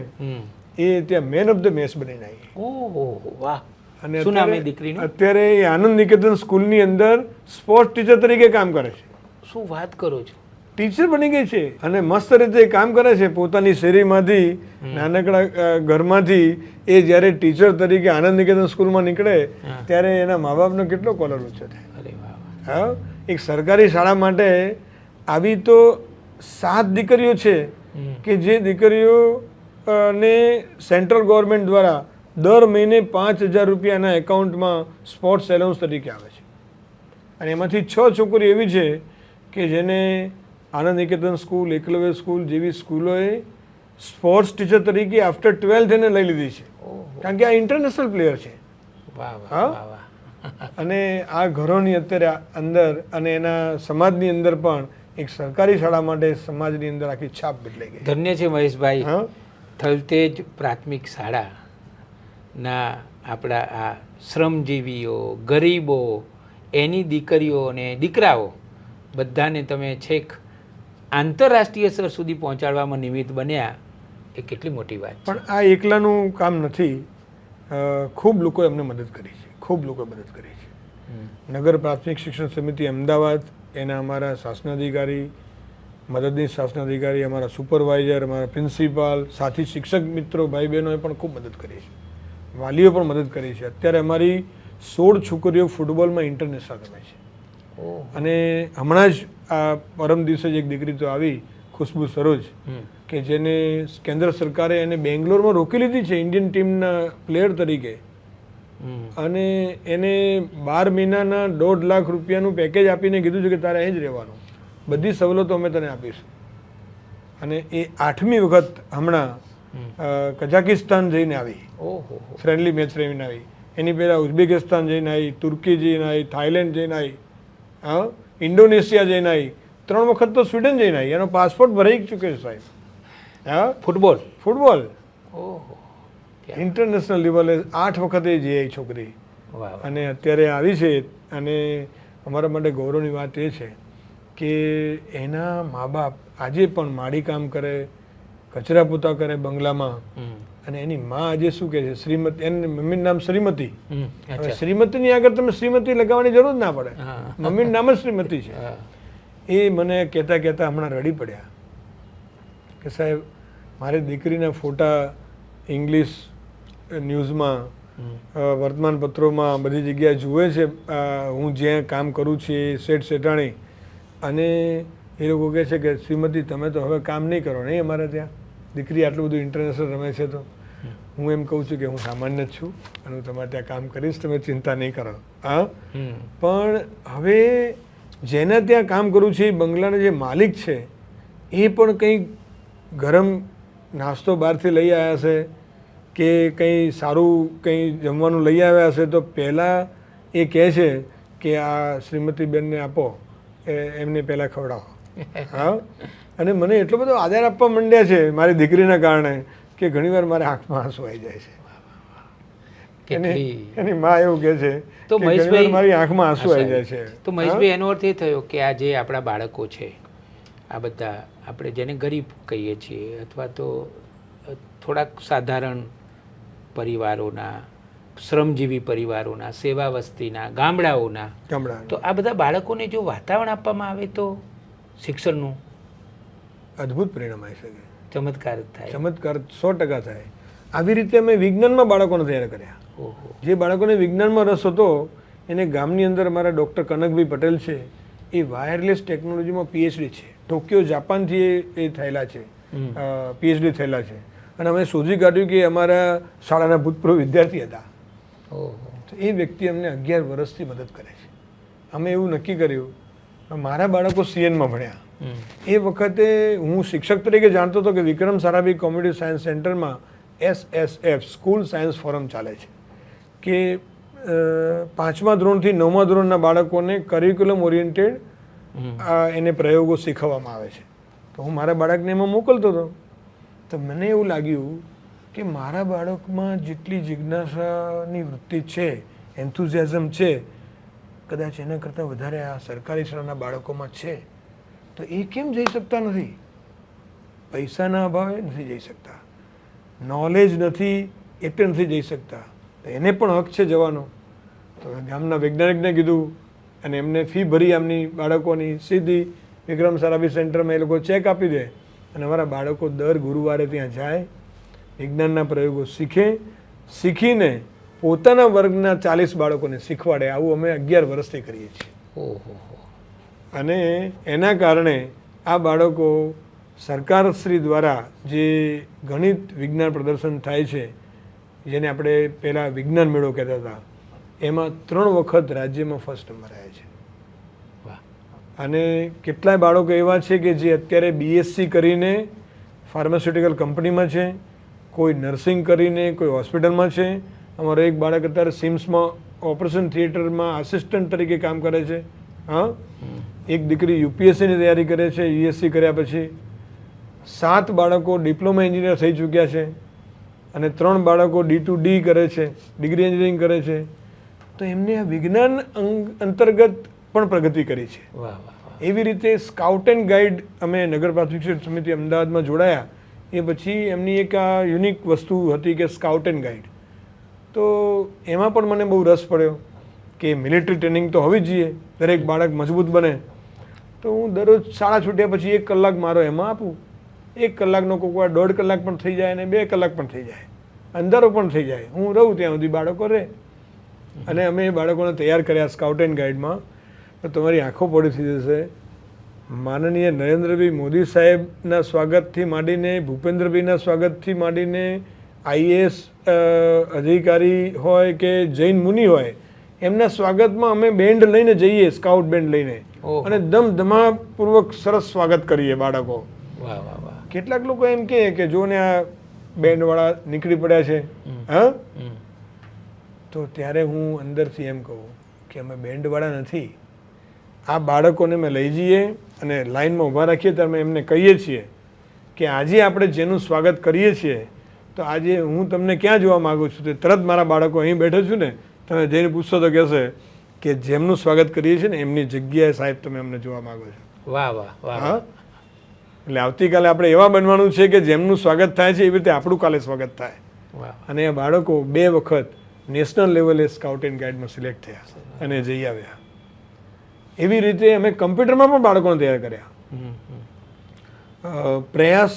એ ત્યાં મેન ઓફ ધ મેચ બનીને આવી. ઓહો વાહ. અને શું નામ એ દીકરીનું? અત્યારે એ આનંદ નિકેતન સ્કૂલની અંદર સ્પોર્ટ્સ ટીચર તરીકે કામ કરે છે. શું વાત કરો છો? ટીચર બની ગઈ છે અને મસ્ત રીતે કામ કરે છે. પોતાની શેરીમાંથી, નાનકડા ઘરમાંથી એ જ્યારે ટીચર તરીકે આનંદ નિકેતન સ્કૂલમાં નીકળે ત્યારે એના મા બાપનો કેટલો કોલર ઊંચો થાય. હા. એક સરકારી શાળા માટે આવી તો 7 દીકરીઓ છે કે જે દીકરીઓ ને સેન્ટ્રલ ગવર્મેન્ટ દ્વારા દર મહિને 5,000 રૂપિયાના એકાઉન્ટમાં સ્પોર્ટ્સ એલાઉન્સ તરીકે આવે છે અને એમાંથી 6 છોકરીઓ એવી છે કે જેને આનંદ નિકેતન સ્કૂલ, એકલવ્ય સ્કૂલ જેવી સ્કૂલોએ સ્પોર્ટ્સ ટીચર તરીકે આફ્ટર 12th એને લઈ લીધી છે કારણ કે આ ઇન્ટરનેશનલ પ્લેયર છે. હા. અને આ ઘરોની અત્યારે અંદર અને એના સમાજની અંદર પણ એક સરકારી શાળા માટે સમાજની અંદર આખી છાપ બદલાઈ ગઈ. ધન્ય છે મહેશભાઈ. થલતેજ પ્રાથમિક શાળાના આપણા આ શ્રમજીવીઓ, ગરીબો, એની દીકરીઓ અને દીકરાઓ બધાને તમે છેક આંતરરાષ્ટ્રીય સ્તર સુધી પહોંચાડવામાં નિમિત્ત બન્યા, એ કેટલી મોટી વાત છે. પણ આ એકલાનું કામ નથી. ખૂબ લોકોએ અમને મદદ કરી છે. ખૂબ લોકોએ મદદ કરી છે. નગર પ્રાથમિક શિક્ષણ સમિતિ અમદાવાદ, એના અમારા શાસનાધિકારી, મદદનીશ શાસનાધિકારી, અમારા સુપરવાઇઝર, અમારા પ્રિન્સિપાલ, સાથી શિક્ષક મિત્રો, ભાઈ બહેનોએ પણ ખૂબ મદદ કરી છે. વાલીઓ પણ મદદ કરી છે. અત્યારે અમારી 16 છોકરીઓ ફૂટબોલમાં ઇન્ટરનેશનલ રમે છે અને હમણાં જ આ પરમ દિવસે જ એક દીકરી તો આવી, ખુશ્બુ સરોજ, કે જેને કેન્દ્ર સરકારે એને બેંગ્લોરમાં રોકી લીધી છે ઇન્ડિયન ટીમના પ્લેયર તરીકે અને એને 12 મહિનાના 1.5 લાખ રૂપિયાનું પેકેજ આપીને કીધું છે કે તારે અહીં જ રહેવાનું, બધી સવલતો અમે તને આપીશું. અને એ 8મી વખત હમણાં કઝાકિસ્તાન જઈને આવી, ફ્રેન્ડલી મેચ રમીને આવી. એની પહેલાં ઉઝબેકિસ્તાન જઈને આવી, તુર્કી જઈને આવી, થાઈલેન્ડ જઈને આવી, હા, ઇન્ડોનેશિયા જઈને આવી, 3 વખત તો સ્વીડન જઈને આવી. એનો પાસપોર્ટ ભરાઈ ચૂક્યો છે સાહેબ. હા. ફૂટબોલ ઇન્ટરનેશનલ લેવલે 8 વખતે જઈ આવી છોકરી અને અત્યારે આવી છે. અને અમારા માટે ગૌરવની વાત એ છે કે એના મા બાપ આજે પણ માળી કામ કરે, કચરા પોતા કરે બંગલામાં અને એની માં આજે શું કહે છે, શ્રીમતી, એની મમ્મીનું નામ શ્રીમતી. હવે અચ્છા. શ્રીમતીની આગળ તમે શ્રીમતી લગાવવાની જરૂર જ ના પડે, હા. મમ્મીનું નામ જ શ્રીમતી છે. હા. એ મને કહેતા કહેતા હમણાં રડી પડ્યા કે સાહેબ મારી દીકરીના ફોટા ઇંગ્લિશ ન્યૂઝમાં, વર્તમાનપત્રોમાં બધી જગ્યાએ જુએ છે, હું જ્યાં કામ કરું છું એ શેઠ શેઠાણી, અને એ લોકો કહે છે કે શ્રીમતી તમે તો હવે કામ નહીં કરો નહીં અમારે ત્યાં, દીકરી આટલું બધું ઇન્ટરનેશનલ રમે છે. તો હું એમ કહું છું કે હું સામાન્ય જ છું અને હું તમારે ત્યાં કામ કરીશ, તમે ચિંતા નહીં કરો. હા, પણ હવે જેના ત્યાં કામ કરું છું એ બંગલાના જે માલિક છે એ પણ કંઈ ગરમ નાસ્તો બહારથી લઈ આવ્યા છે કે કંઈ સારું કંઈ જમવાનું લઈ આવ્યા હશે તો પહેલાં એ કહે છે કે આ શ્રીમતીબેનને આપો, એમને પહેલાં ખવડાવો. હા, અને મને એટલો બધો આદર આપવા માંડ્યા છે મારી દીકરીના કારણે કે ઘણીવાર મારે આંખમાં આંસુ આવી જાય છે. એની માં એવું કહે છે તો કે ઘણીવાર મારી આંખમાં આંસુ આવી જાય છે. તો મહેશભાઈ, એનો અર્થ એ થયો કે આ જે આપણા બાળકો છે, આ બધા આપણે જેને ગરીબ કહીએ છીએ અથવા તો થોડાક સાધારણ પરિવારોના, શ્રમજીવી પરિવારોના, સેવા વસ્તીના, ગામડાઓના, તો આ બધા બાળકોને જો વાતાવરણ આપવામાં આવે તો શિક્ષણનું અદ્ભુત પરિણામ આવી શકે, ચમત્કાર થાય. ચમત્કાર 100% થાય. આવી રીતે અમે વિજ્ઞાનમાં બાળકોને તૈયાર કર્યા. જે બાળકોને વિજ્ઞાનમાં રસ હતો એને ગામની અંદર અમારા ડૉક્ટર કનકભાઈ પટેલ છે, એ વાયરલેસ ટેકનોલોજીમાં પીએચડી છે, ટોક્યો જાપાનથી એ થયેલા છે, પીએચડી થયેલા છે. અને અમે શોધી કાઢ્યું કે અમારા શાળાના ભૂતપૂર્વ વિદ્યાર્થી હતા. તો એ વ્યક્તિ અમને 11 વર્ષથી મદદ કરે છે. અમે એવું નક્કી કર્યું, મારા બાળકો CNમાં ભણ્યા એ વખતે હું શિક્ષક તરીકે જાણતો હતો કે વિક્રમ સારાભાઈ કોમ્યુનિટી સાયન્સ સેન્ટરમાં SSF સ્કૂલ સાયન્સ ફોરમ ચાલે છે કે 5મા ધોરણથી 9મા ધોરણના બાળકોને કરિક્યુલમ ઓરિએન્ટેડ એને પ્રયોગો શીખવવામાં આવે છે. તો હું મારા બાળકને એમાં મોકલતો હતો. તો મને એવું લાગ્યું કે મારા બાળકમાં જેટલી જિજ્ઞાસાની વૃત્તિ છે, એન્થુઝિયાઝમ છે, કદાચ એના કરતાં વધારે આ સરકારી શાળાના બાળકોમાં છે. તો એ કેમ જઈ શકતા નથી? પૈસાના અભાવે નથી જઈ શકતા, નોલેજ નથી એટલે નથી જઈ શકતા. તો એને પણ હક છે જવાનો. તો ગામના વૈજ્ઞાનિકને કીધું અને એમને ફી ભરી આમની બાળકોની સીધી વિક્રમ સારાભાઈ સેન્ટરમાં એ લોકો ચેક આપી દે અને અમારા બાળકો દર ગુરુવારે ત્યાં જાય, વિજ્ઞાનના પ્રયોગો શીખે, શીખીને પોતાના વર્ગના 40 બાળકોને શીખવાડે. આવું અમે 11 વર્ષથી કરીએ છીએ. અને એના કારણે આ બાળકો સરકારશ્રી દ્વારા જે ગણિત વિજ્ઞાન પ્રદર્શન થાય છે, જેને આપણે પહેલાં વિજ્ઞાન મેળો કહેતા હતા, એમાં 3 વખત રાજ્યમાં ફર્સ્ટ નંબર આવ્યા છે. અને કેટલાય બાળકો એવા છે કે જે અત્યારે BSc કરીને ફાર્માસ્યુટિકલ કંપનીમાં છે, કોઈ નર્સિંગ કરીને કોઈ હોસ્પિટલમાં છે. અમારો એક બાળક અત્યારે સિમ્સમાં ઓપરેશન થિયેટરમાં આસિસ્ટન્ટ તરીકે કામ કરે છે. હા, એક દીકરી UPSCની તૈયારી કરે છે USC કર્યા પછી. 7 બાળકો ડિપ્લોમા એન્જિનિયર થઈ ચૂક્યા છે અને 3 બાળકો D2D કરે છે, ડિગ્રી એન્જિનિયરિંગ કરે છે. તો એમને આ વિજ્ઞાન અંતર્ગત પણ પ્રગતિ કરી છે. એવી રીતે સ્કાઉટ એન્ડ ગાઈડ અમે નગર પ્રાથમિક શિક્ષણ સમિતિ અમદાવાદમાં જોડાયા એ પછી એમની એક આ યુનિક વસ્તુ હતી કે સ્કાઉટ એન્ડ ગાઈડ. તો એમાં પણ મને બહુ રસ પડ્યો કે મિલિટરી ટ્રેનિંગ તો હોવી જ જોઈએ, દરેક બાળક મજબૂત બને. તો હું દરરોજ શાળા છૂટ્યા પછી 1 કલાક મારો એમાં આપું. 1 કલાકનો કોઈક વાર 1.5 કલાક પણ થઈ જાય અને 2 કલાક પણ થઈ જાય, અંધારો પણ થઈ જાય, હું રહું ત્યાં સુધી બાળકો રહે. અને અમે એ બાળકોને તૈયાર કર્યા સ્કાઉટ એન્ડ ગાઈડમાં. તો તમારી આંખો પડી થઈ જશે. માનનીય નરેન્દ્રભાઈ મોદી સાહેબના સ્વાગતથી માંડીને, ભૂપેન્દ્રભાઈના સ્વાગતથી માંડીને, IAS અધિકારી હોય કે જૈન મુનિ હોય, એમના સ્વાગતમાં અમે બેન્ડ લઈને જઈએ, સ્કાઉટ બેન્ડ લઈને, અને ધમધમાપૂર્વક સરસ સ્વાગત કરીએ બાળકો. કેટલાક લોકો એમ કે જો ને આ બેન્ડવાળા નીકળી પડ્યા છે. હા, તો ત્યારે હું અંદરથી એમ કહું કે અમે બેન્ડવાળા નથી. આ બાળકોને અમે લઈ જઈએ અને લાઇનમાં ઊભા રાખીએ તો અમે એમને કહીએ છીએ કે આજે આપણે જેનું સ્વાગત કરીએ છીએ, તો આજે હું તમને ક્યાં જોવા માગું છું? તો તરત મારા બાળકો અહીં બેઠો છું ને, તમે જઈને પૂછશો તો કહેશે કે જેમનું સ્વાગત કરીએ છીએ ને એમની જગ્યાએ સાહેબ તમે અમને જોવા માગો છો. વાહ વાહ વાહ. હા, એટલે આવતીકાલે આપણે એવા બનવાનું છે કે જેમનું સ્વાગત થાય છે એવી રીતે આપણું કાલે સ્વાગત થાય. વાહ. અને આ બાળકો 2 વખત નેશનલ લેવલે સ્કાઉટ એન્ડ ગાઈડમાં સિલેક્ટ થયા અને જઈ આવ્યા. એવી રીતે અમે કમ્પ્યુટરમાં પણ બાળકોને તૈયાર કર્યા. હમ, હમ. પ્રયાસ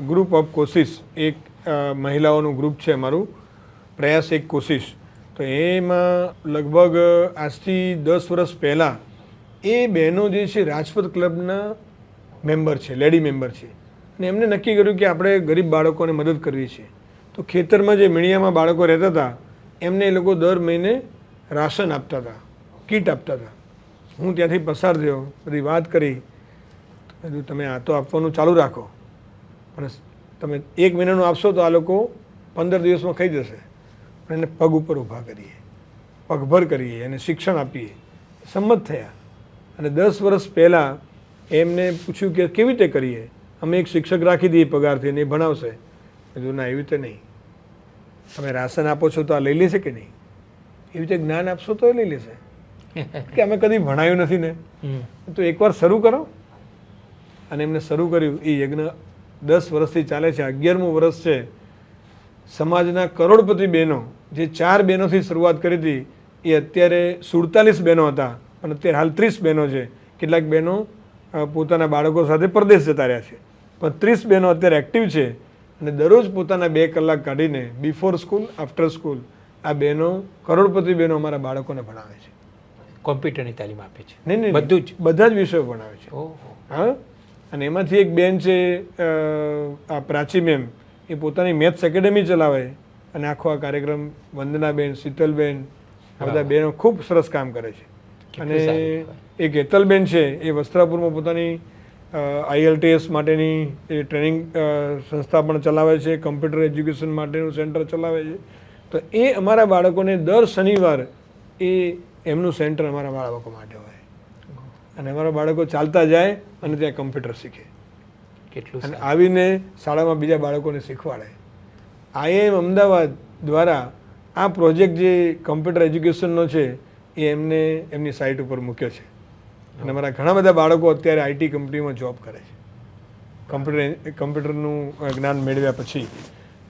ગ્રુપ ઓફ કોશિશ એક મહિલાઓનું ગ્રુપ છે અમારું, પ્રયાસ એક કોશિશ. તો એમાં લગભગ આજથી 10 વર્ષ પહેલાં એ બહેનો જે છે રાજપથ ક્લબના મેમ્બર છે, લેડી મેમ્બર છે. અને એમને નક્કી કર્યું કે આપણે ગરીબ બાળકોને મદદ કરવી છે. તો ખેતરમાં જે મીણિયામાં બાળકો રહેતા હતા એમને એ લોકો દર મહિને રાશન આપતા હતા, કીટ આપતા હતા. હું ત્યાંથી પસાર થયો, બધી વાત કરી, કીધું તમે આ તો આપવાનું ચાલુ રાખો, પણ તમે 1 મહિનાનું આપશો તો આ લોકો 15 દિવસમાં ખાઈ જશે. પણ એને પગ ઉપર ઊભા કરીએ, પગભર કરીએ અને શિક્ષણ આપીએ. સંમત થયા. અને 10 વર્ષ પહેલાં એમને પૂછ્યું કે કેવી રીતે કરીએ, અમે એક શિક્ષક રાખી દઈએ પગારથી અને એ ભણાવશે. કીધું ના, એવી રીતે નહીં. તમે રાશન આપો છો તો આ લઈ લેશે કે નહીં? એવી રીતે જ્ઞાન આપશો તો એ લઈ લેશે. કે અમે કદી ભણાયું નથી ને, તો એકવાર શરૂ કરો. અને એમને શરૂ કર્યું. એ યજ્ઞ 10 વર્ષથી ચાલે છે, 11મું વર્ષ છે. સમાજના કરોડપતિ બહેનો, જે 4 બહેનોથી શરૂઆત કરી હતી, એ અત્યારે 47 બહેનો હતા, પણ અત્યારે હાલ 30 બહેનો છે. કેટલાક બહેનો પોતાના બાળકો સાથે પરદેશ જતા રહ્યા છે, પણ 30 બહેનો અત્યારે એક્ટિવ છે. અને દરરોજ પોતાના 2 કલાક કાઢીને બિફોર સ્કૂલ, આફ્ટર સ્કૂલ આ બહેનો, કરોડપતિ બહેનો અમારા બાળકોને ભણાવે છે. કોમ્પ્યુટરની તાલીમ આપે છે? નહીં નહીં, બધું જ, બધા જ વિષયો ભણાવે છે. ઓહો. હા. અને એમાંથી એક બેન છે આ પ્રાચી મેમ, એ પોતાની મેથ્સ એકેડેમી ચલાવે અને આખો આ કાર્યક્રમ વંદનાબેન, શીતલબેન, આ બધા બહેનો ખૂબ સરસ કામ કરે છે. અને એક હેતલબેન છે, એ વસ્ત્રાપુરમાં પોતાની IELTS માટેની એ ટ્રેનિંગ સંસ્થા પણ ચલાવે છે, કમ્પ્યુટર એજ્યુકેશન માટેનું સેન્ટર ચલાવે છે. તો એ અમારા બાળકોને દર શનિવાર એ એમનું સેન્ટર અમારા બાળકો માટે હોય. અને અમારા બાળકો ચાલતા જાય અને ત્યાં કમ્પ્યુટર શીખે. કેટલું અને આવીને શાળામાં બીજા બાળકોને શીખવાડે. IIM અમદાવાદ દ્વારા આ પ્રોજેક્ટ જે કમ્પ્યુટર એજ્યુકેશનનો છે એ એમને એમની સાઇટ ઉપર મૂક્યો છે. અને અમારા ઘણા બધા બાળકો અત્યારે IT કંપનીમાં જોબ કરે છે, કમ્પ્યુટરનું જ્ઞાન મેળવ્યા પછી.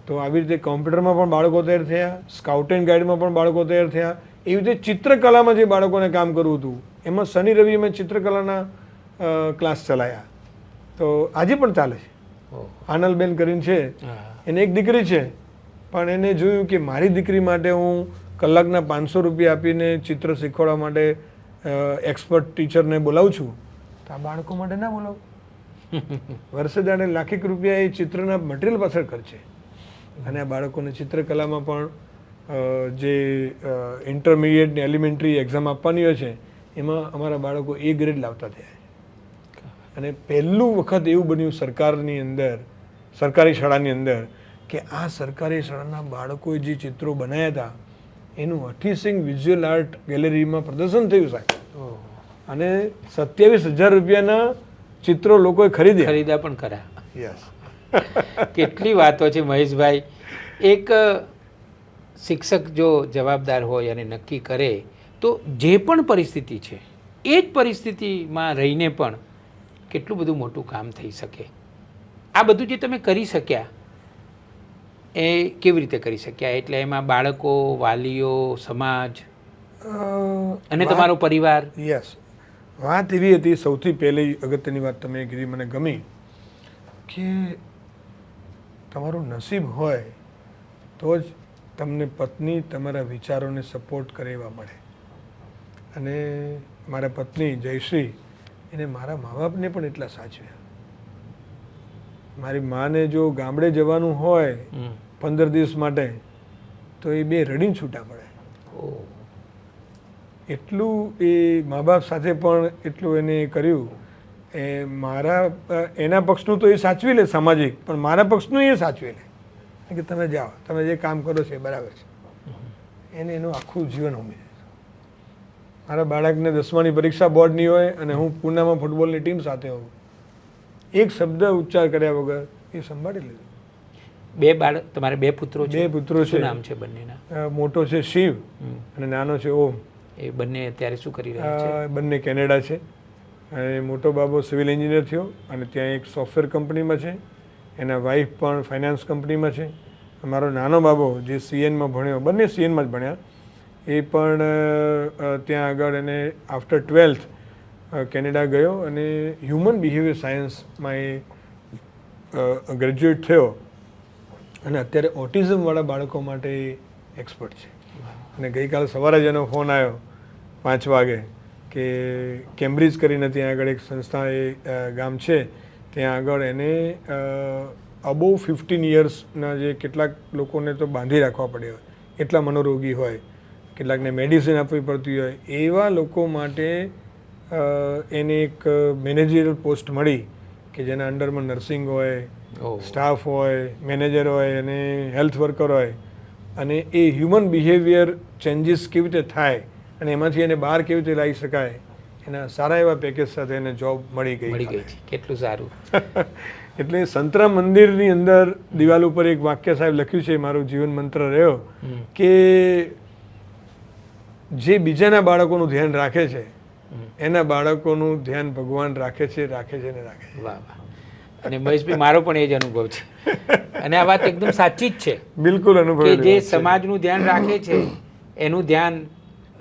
તો આવી રીતે કોમ્પ્યુટરમાં પણ બાળકો તૈયાર થયા, સ્કાઉટ એન્ડ ગાઈડમાં પણ બાળકો તૈયાર થયા. એવી રીતે ચિત્રકલામાં જે બાળકોને કામ કરવું હતું એમાં શનિ રવિ અમે ચિત્રકલાના ક્લાસ ચલાવ્યા. તો આજે પણ ચાલે છે. આનલબેન કરીને છે, એને એક દીકરી છે, પણ એને જોયું કે મારી દીકરી માટે હું કલાકના 500 રૂપિયા આપીને ચિત્ર શીખવાડવા માટે એક્સપર્ટ ટીચરને બોલાવું છું, તો આ બાળકો માટે ના બોલાવું. વર્ષે દાડે લાખેક રૂપિયા એ ચિત્રના મટીરિયલ પાછળ ખર્ચે. અને આ બાળકોને ચિત્રકલામાં પણ જે ઇન્ટરમીડિયેટ ને એલિમેન્ટરી એક્ઝામ આપવાની હોય છે એમાં અમારા બાળકો A ગ્રેડ લાવતા થયા. અને પહેલું વખત એવું બન્યું સરકારની અંદર, સરકારી શાળાની અંદર, કે આ સરકારી શાળાના બાળકોએ જે ચિત્રો બનાવ્યા હતા એનું હઠીસિંગ વિઝ્યુઅલ આર્ટ ગેલેરીમાં પ્રદર્શન થયું સાહેબ. અને 27,000 રૂપિયાના ચિત્રો લોકોએ ખરીદ્યા પણ ખરા. યસ. કેટલી વાતો છે મહેશભાઈ. એક શિક્ષક જો જવાબદાર હોય અને નક્કી કરે તો જે પણ પરિસ્થિતિ છે એ જ પરિસ્થિતિમાં રહીને પણ કેટલું બધું મોટું કામ થઈ શકે. આ બધું જે તમે કરી શક્યા એ કેવી રીતે કરી શક્યા? એટલે એમાં બાળકો, વાલીઓ, સમાજ અને તમારો પરિવાર. યસ. વાત એવી હતી, સૌથી પહેલી અગત્યની વાત તમે કીધી, મને ગમી, કે તમારું નસીબ હોય તો જ તમને પત્ની તમારા વિચારોને સપોર્ટ કરે એવા મળે. અને મારા પત્ની જયશ્રી, એને મારા મા બાપને પણ એટલા સાચવ્યા. મારી માને જો ગામડે જવાનું હોય 15 દિવસ માટે તો એ 2 રડીને છૂટા પડે. એટલું એ મા બાપ સાથે પણ એટલું એને કર્યું. એ મારા એના પક્ષનું તો એ સાચવી લે સામાજિક, પણ મારા પક્ષનું એ સાચવી લે કે તમે જાઓ, તમે જે કામ કરો છો એ બરાબર છે. એને એનું આખું જીવન ઉમેરે. મારા બાળકને 10માની પરીક્ષા બોર્ડની હોય અને હું પૂનામાં ફૂટબોલની ટીમ સાથે હોઉં, એક શબ્દ ઉચ્ચાર કર્યા વગર એ સંભાળી લીધું. તમારે 2 પુત્રો છે? 2 પુત્રો છે. શું નામ છે બંનેના? મોટો છે શિવ અને નાનો છે ઓમ. એ બંને અત્યારે શું કરી રહ્યા છે? બંને કેનેડા છે. અને મોટો બાબો સિવિલ એન્જિનિયર થયો અને ત્યાં એક સોફ્ટવેર કંપનીમાં છે. એના વાઈફ પણ ફાઇનાન્સ કંપનીમાં છે. મારો નાનો બાબો જે CNમાં ભણ્યો, બંને CNમાં જ ભણ્યા, એ પણ ત્યાં આગળ એને આફ્ટર 12th કેનેડા ગયો અને હ્યુમન બિહેવિયર સાયન્સમાં એ ગ્રેજ્યુએટ થયો અને અત્યારે ઓટિઝમવાળા બાળકો માટે એક્સપર્ટ છે. અને ગઈકાલ સવારે જ એનો ફોન આવ્યો 5 વાગે કે કેમ્બ્રિજ કરીને ત્યાં આગળ એક સંસ્થા એ ગામ છે, ત્યાં આગળ એને અબોવ 15 યર્સના જે કેટલાક લોકોને તો બાંધી રાખવા પડે હોય, એટલા મનોરોગી હોય, કેટલાકને મેડિસિન આપવી પડતી હોય, એવા લોકો માટે એને એક મેનેજરિયલ પોસ્ટ મળી કે જેના અંડરમાં નર્સિંગ હોય, સ્ટાફ હોય, મેનેજર હોય અને હેલ્થ વર્કર હોય, અને એ હ્યુમન બિહેવિયર ચેન્જીસ કેવી રીતે થાય અને એમાંથી એને બહાર કેવી રીતે લાવી શકાય, એના સારા એવા પેકેજ સાથે એને જોબ મળી ગઈ છે. કેટલું સારું. એટલે સંતરામ મંદિરની અંદર દિવાલ ઉપર એક વાક્ય સાહેબ લખ્યું છે, મારું જીવન મંત્ર રહ્યો કે જે બીજાના બાળકોનું ધ્યાન રાખે છે એના બાળકોનું ધ્યાન ભગવાન રાખે છે ને રાખે છે. વાહ વાહ. અને મહેશભાઈ, મારો પણ એ જ અનુભવ છે અને આ વાત એકદમ સાચી જ છે. બિલકુલ અનુભવ કે જે સમાજનું ધ્યાન રાખે છે એનું ધ્યાન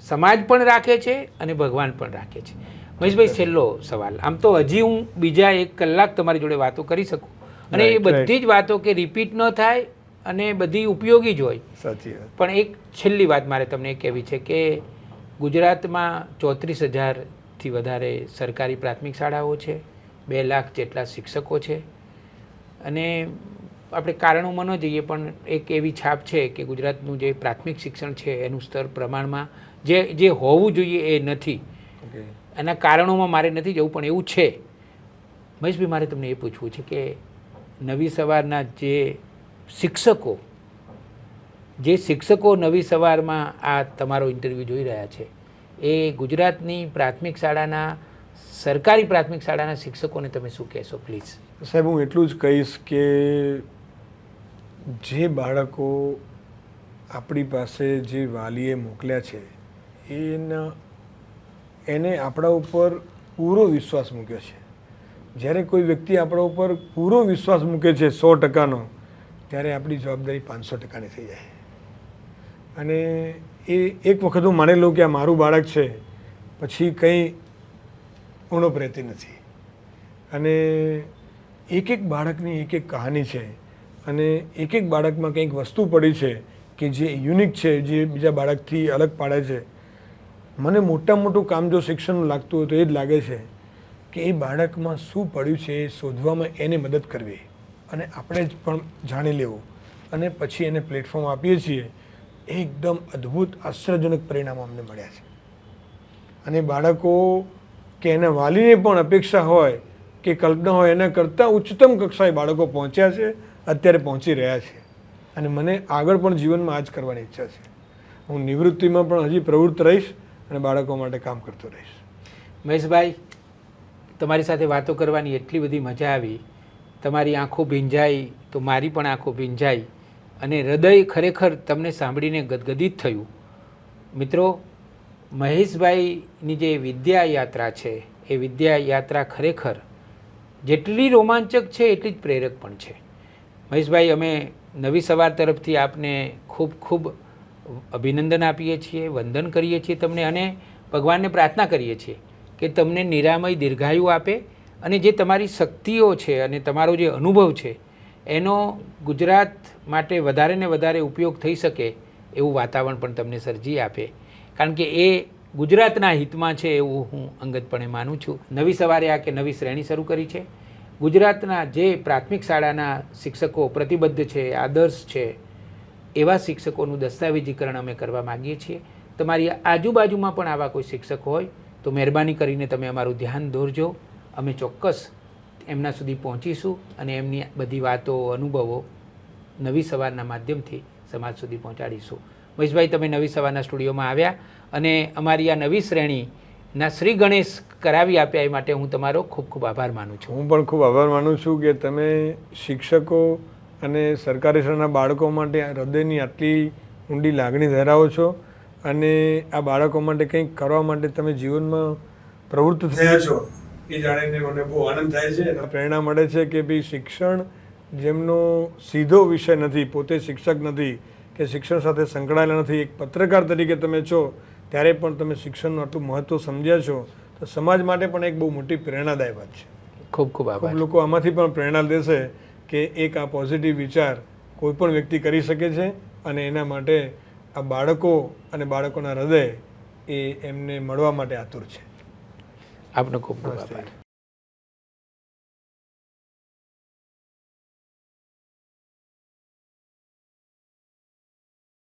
સમાજ પણ રાખે છે અને ભગવાન પણ રાખે છે. મહેશભાઈ, છેલ્લો સવાલ. આમ તો હજી હું બીજા 1 કલાક તમારી જોડે વાતો કરી શકું અને એ બધી જ વાતો કે રિપીટ ન થાય અને બધી ઉપયોગી જ હોય. સાચી વાત. પણ એક છેલ્લી વાત મારે તમને એ કહેવી છે કે ગુજરાતમાં 34,000થી વધારે સરકારી પ્રાથમિક શાળાઓ છે, 2 લાખ જેટલા શિક્ષકો છે અને આપણે કારણોમાં ન જઈએ પણ એક એવી છાપ છે કે ગુજરાતનું જે પ્રાથમિક શિક્ષણ છે એનું સ્તર પ્રમાણમાં જે હોવું જોઈએ એ નથી. એના કારણોમાં મારે નથી જવું પણ એવું છે. મહેશભાઈ, મારે તમને એ પૂછવું છે કે નવી સવારના જે શિક્ષકો નવી સવારમાં આ તમારો ઇન્ટરવ્યૂ જોઈ રહ્યા છે, એ ગુજરાતની પ્રાથમિક શાળાના સરકારી પ્રાથમિક શાળાના શિક્ષકોને તમે શું કહેશો પ્લીઝ? સાહેબ, હું એટલું જ કહીશ કે જે બાળકો આપણી પાસે જે વાલીએ મોકલ્યા છે એને આપણા ઉપર પૂરો વિશ્વાસ મૂક્યો છે. જ્યારે કોઈ વ્યક્તિ આપણા ઉપર પૂરો વિશ્વાસ મૂકે છે 100%નો, ત્યારે આપણી જવાબદારી 500%ની થઈ જાય. અને એ એક વખત હું માની લઉં કે આ મારું બાળક છે, પછી કંઈ ઉણપ રહેતી નથી. અને એક બાળકની એક કહાની છે અને એક બાળકમાં કંઈક વસ્તુ પડી છે કે જે યુનિક છે, જે બીજા બાળકથી અલગ પાડે છે. મને મોટું કામ જો શિક્ષણનું લાગતું હોય તો એ જ લાગે છે કે એ બાળકમાં શું પડ્યું છે એ શોધવામાં એને મદદ કરવી અને આપણે જ પણ જાણી લેવું અને પછી એને પ્લેટફોર્મ આપીએ છીએ. એકદમ અદ્ભુત આશ્ચર્યજનક પરિણામો અમને મળ્યા છે. અને બાળકો કે એના વાલીને પણ અપેક્ષા હોય કે કલ્પના હોય એના કરતાં ઉચ્ચતમ કક્ષાએ બાળકો પહોંચ્યા છે, અત્યારે પહોંચી રહ્યા છે. અને મને આગળ પણ જીવનમાં આ જ કરવાની ઈચ્છા છે. હું નિવૃત્તિમાં પણ હજી પ્રવૃત્ત રહીશ અને બાળકો માટે કામ કરતો રહીશ. મહેશભાઈ, તમારી સાથે વાતો કરવાની એટલી બધી મજા આવી, તમારી આંખો ભીંજાઈ તો મારી પણ આંખો ભીંજાઈ અને હૃદય ખરેખર તમને સાંભળીને ગદગદિત થયું. મિત્રો, મહેશભાઈની જે વિદ્યા યાત્રા છે એ વિદ્યા યાત્રા ખરેખર જેટલી રોમાંચક છે એટલી જ પ્રેરક પણ છે. મહેશભાઈ, અમે નવી સવાર તરફથી આપને ખૂબ ખૂબ અભિનંદન આપીએ છીએ, વંદન કરીએ છીએ તમને અને ભગવાનને પ્રાર્થના કરીએ છીએ કે તમને નિરામય દીર્ઘાયુ આપે અને જે તમારી શક્તિઓ છે અને તમારો જે અનુભવ છે એનો ગુજરાત માટે વધારે ને વધારે ઉપયોગ થઈ શકે એવું વાતાવરણ પણ તમને સર્જી આપે, કારણ કે એ ગુજરાતના હિતમાં છે એવું હું અંગતપણે માનું છું. નવી સવારે આ કે નવી શ્રેણી શરૂ કરી છે. ગુજરાતના જે પ્રાથમિક શાળાના શિક્ષકો પ્રતિબદ્ધ છે, આદર્શ છે, એવા શિક્ષકોનું દસ્તાવેજીકરણ અમે કરવા માગીએ છીએ. તમારી આજુબાજુમાં પણ આવા કોઈ શિક્ષક હોય તો મહેરબાની કરીને તમે અમારું ધ્યાન દોરજો. અમે ચોક્કસ એમના સુધી પહોંચીશું અને એમની બધી વાતો, અનુભવો નવી સવારના માધ્યમથી સમાજ સુધી પહોંચાડીશું. મહેશભાઈ, તમે નવી સવારના સ્ટુડિયોમાં આવ્યા અને અમારી આ નવી શ્રેણીના શ્રી ગણેશ કરાવી આપ્યા એ માટે હું તમારો ખૂબ ખૂબ આભાર માનું છું. હું પણ ખૂબ આભાર માનું છું કે તમે શિક્ષકો અને સરકારી શાળાના બાળકો માટે હૃદયની આટલી ઊંડી લાગણી ધરાવો છો અને આ બાળકો માટે કંઈક કરવા માટે તમે જીવનમાં પ્રવૃત્ત થયા છો એ જાણીને મને બહુ આનંદ થાય છે અને પ્રેરણા મળે છે કે ભાઈ શિક્ષણ જેમનો સીધો વિષય નથી, પોતે શિક્ષક નથી કે શિક્ષણ સાથે સંકળાયેલા નથી, એક પત્રકાર તરીકે તમે છો ત્યારે પણ તમે શિક્ષણનું આટલું મહત્ત્વ સમજ્યા છો, તો સમાજ માટે પણ એક બહુ મોટી પ્રેરણાદાયી વાત છે. ખૂબ ખૂબ આભાર. ખૂબ લોકો આમાંથી પણ પ્રેરણા લેશે કે એક આ પોઝિટિવ વિચાર કોઈ પણ વ્યક્તિ કરી શકે છે અને એના માટે આ બાળકો અને બાળકોના હૃદય એ એમને મળવા માટે આતુર છે. આપનો ખૂબ ખૂબ આભાર.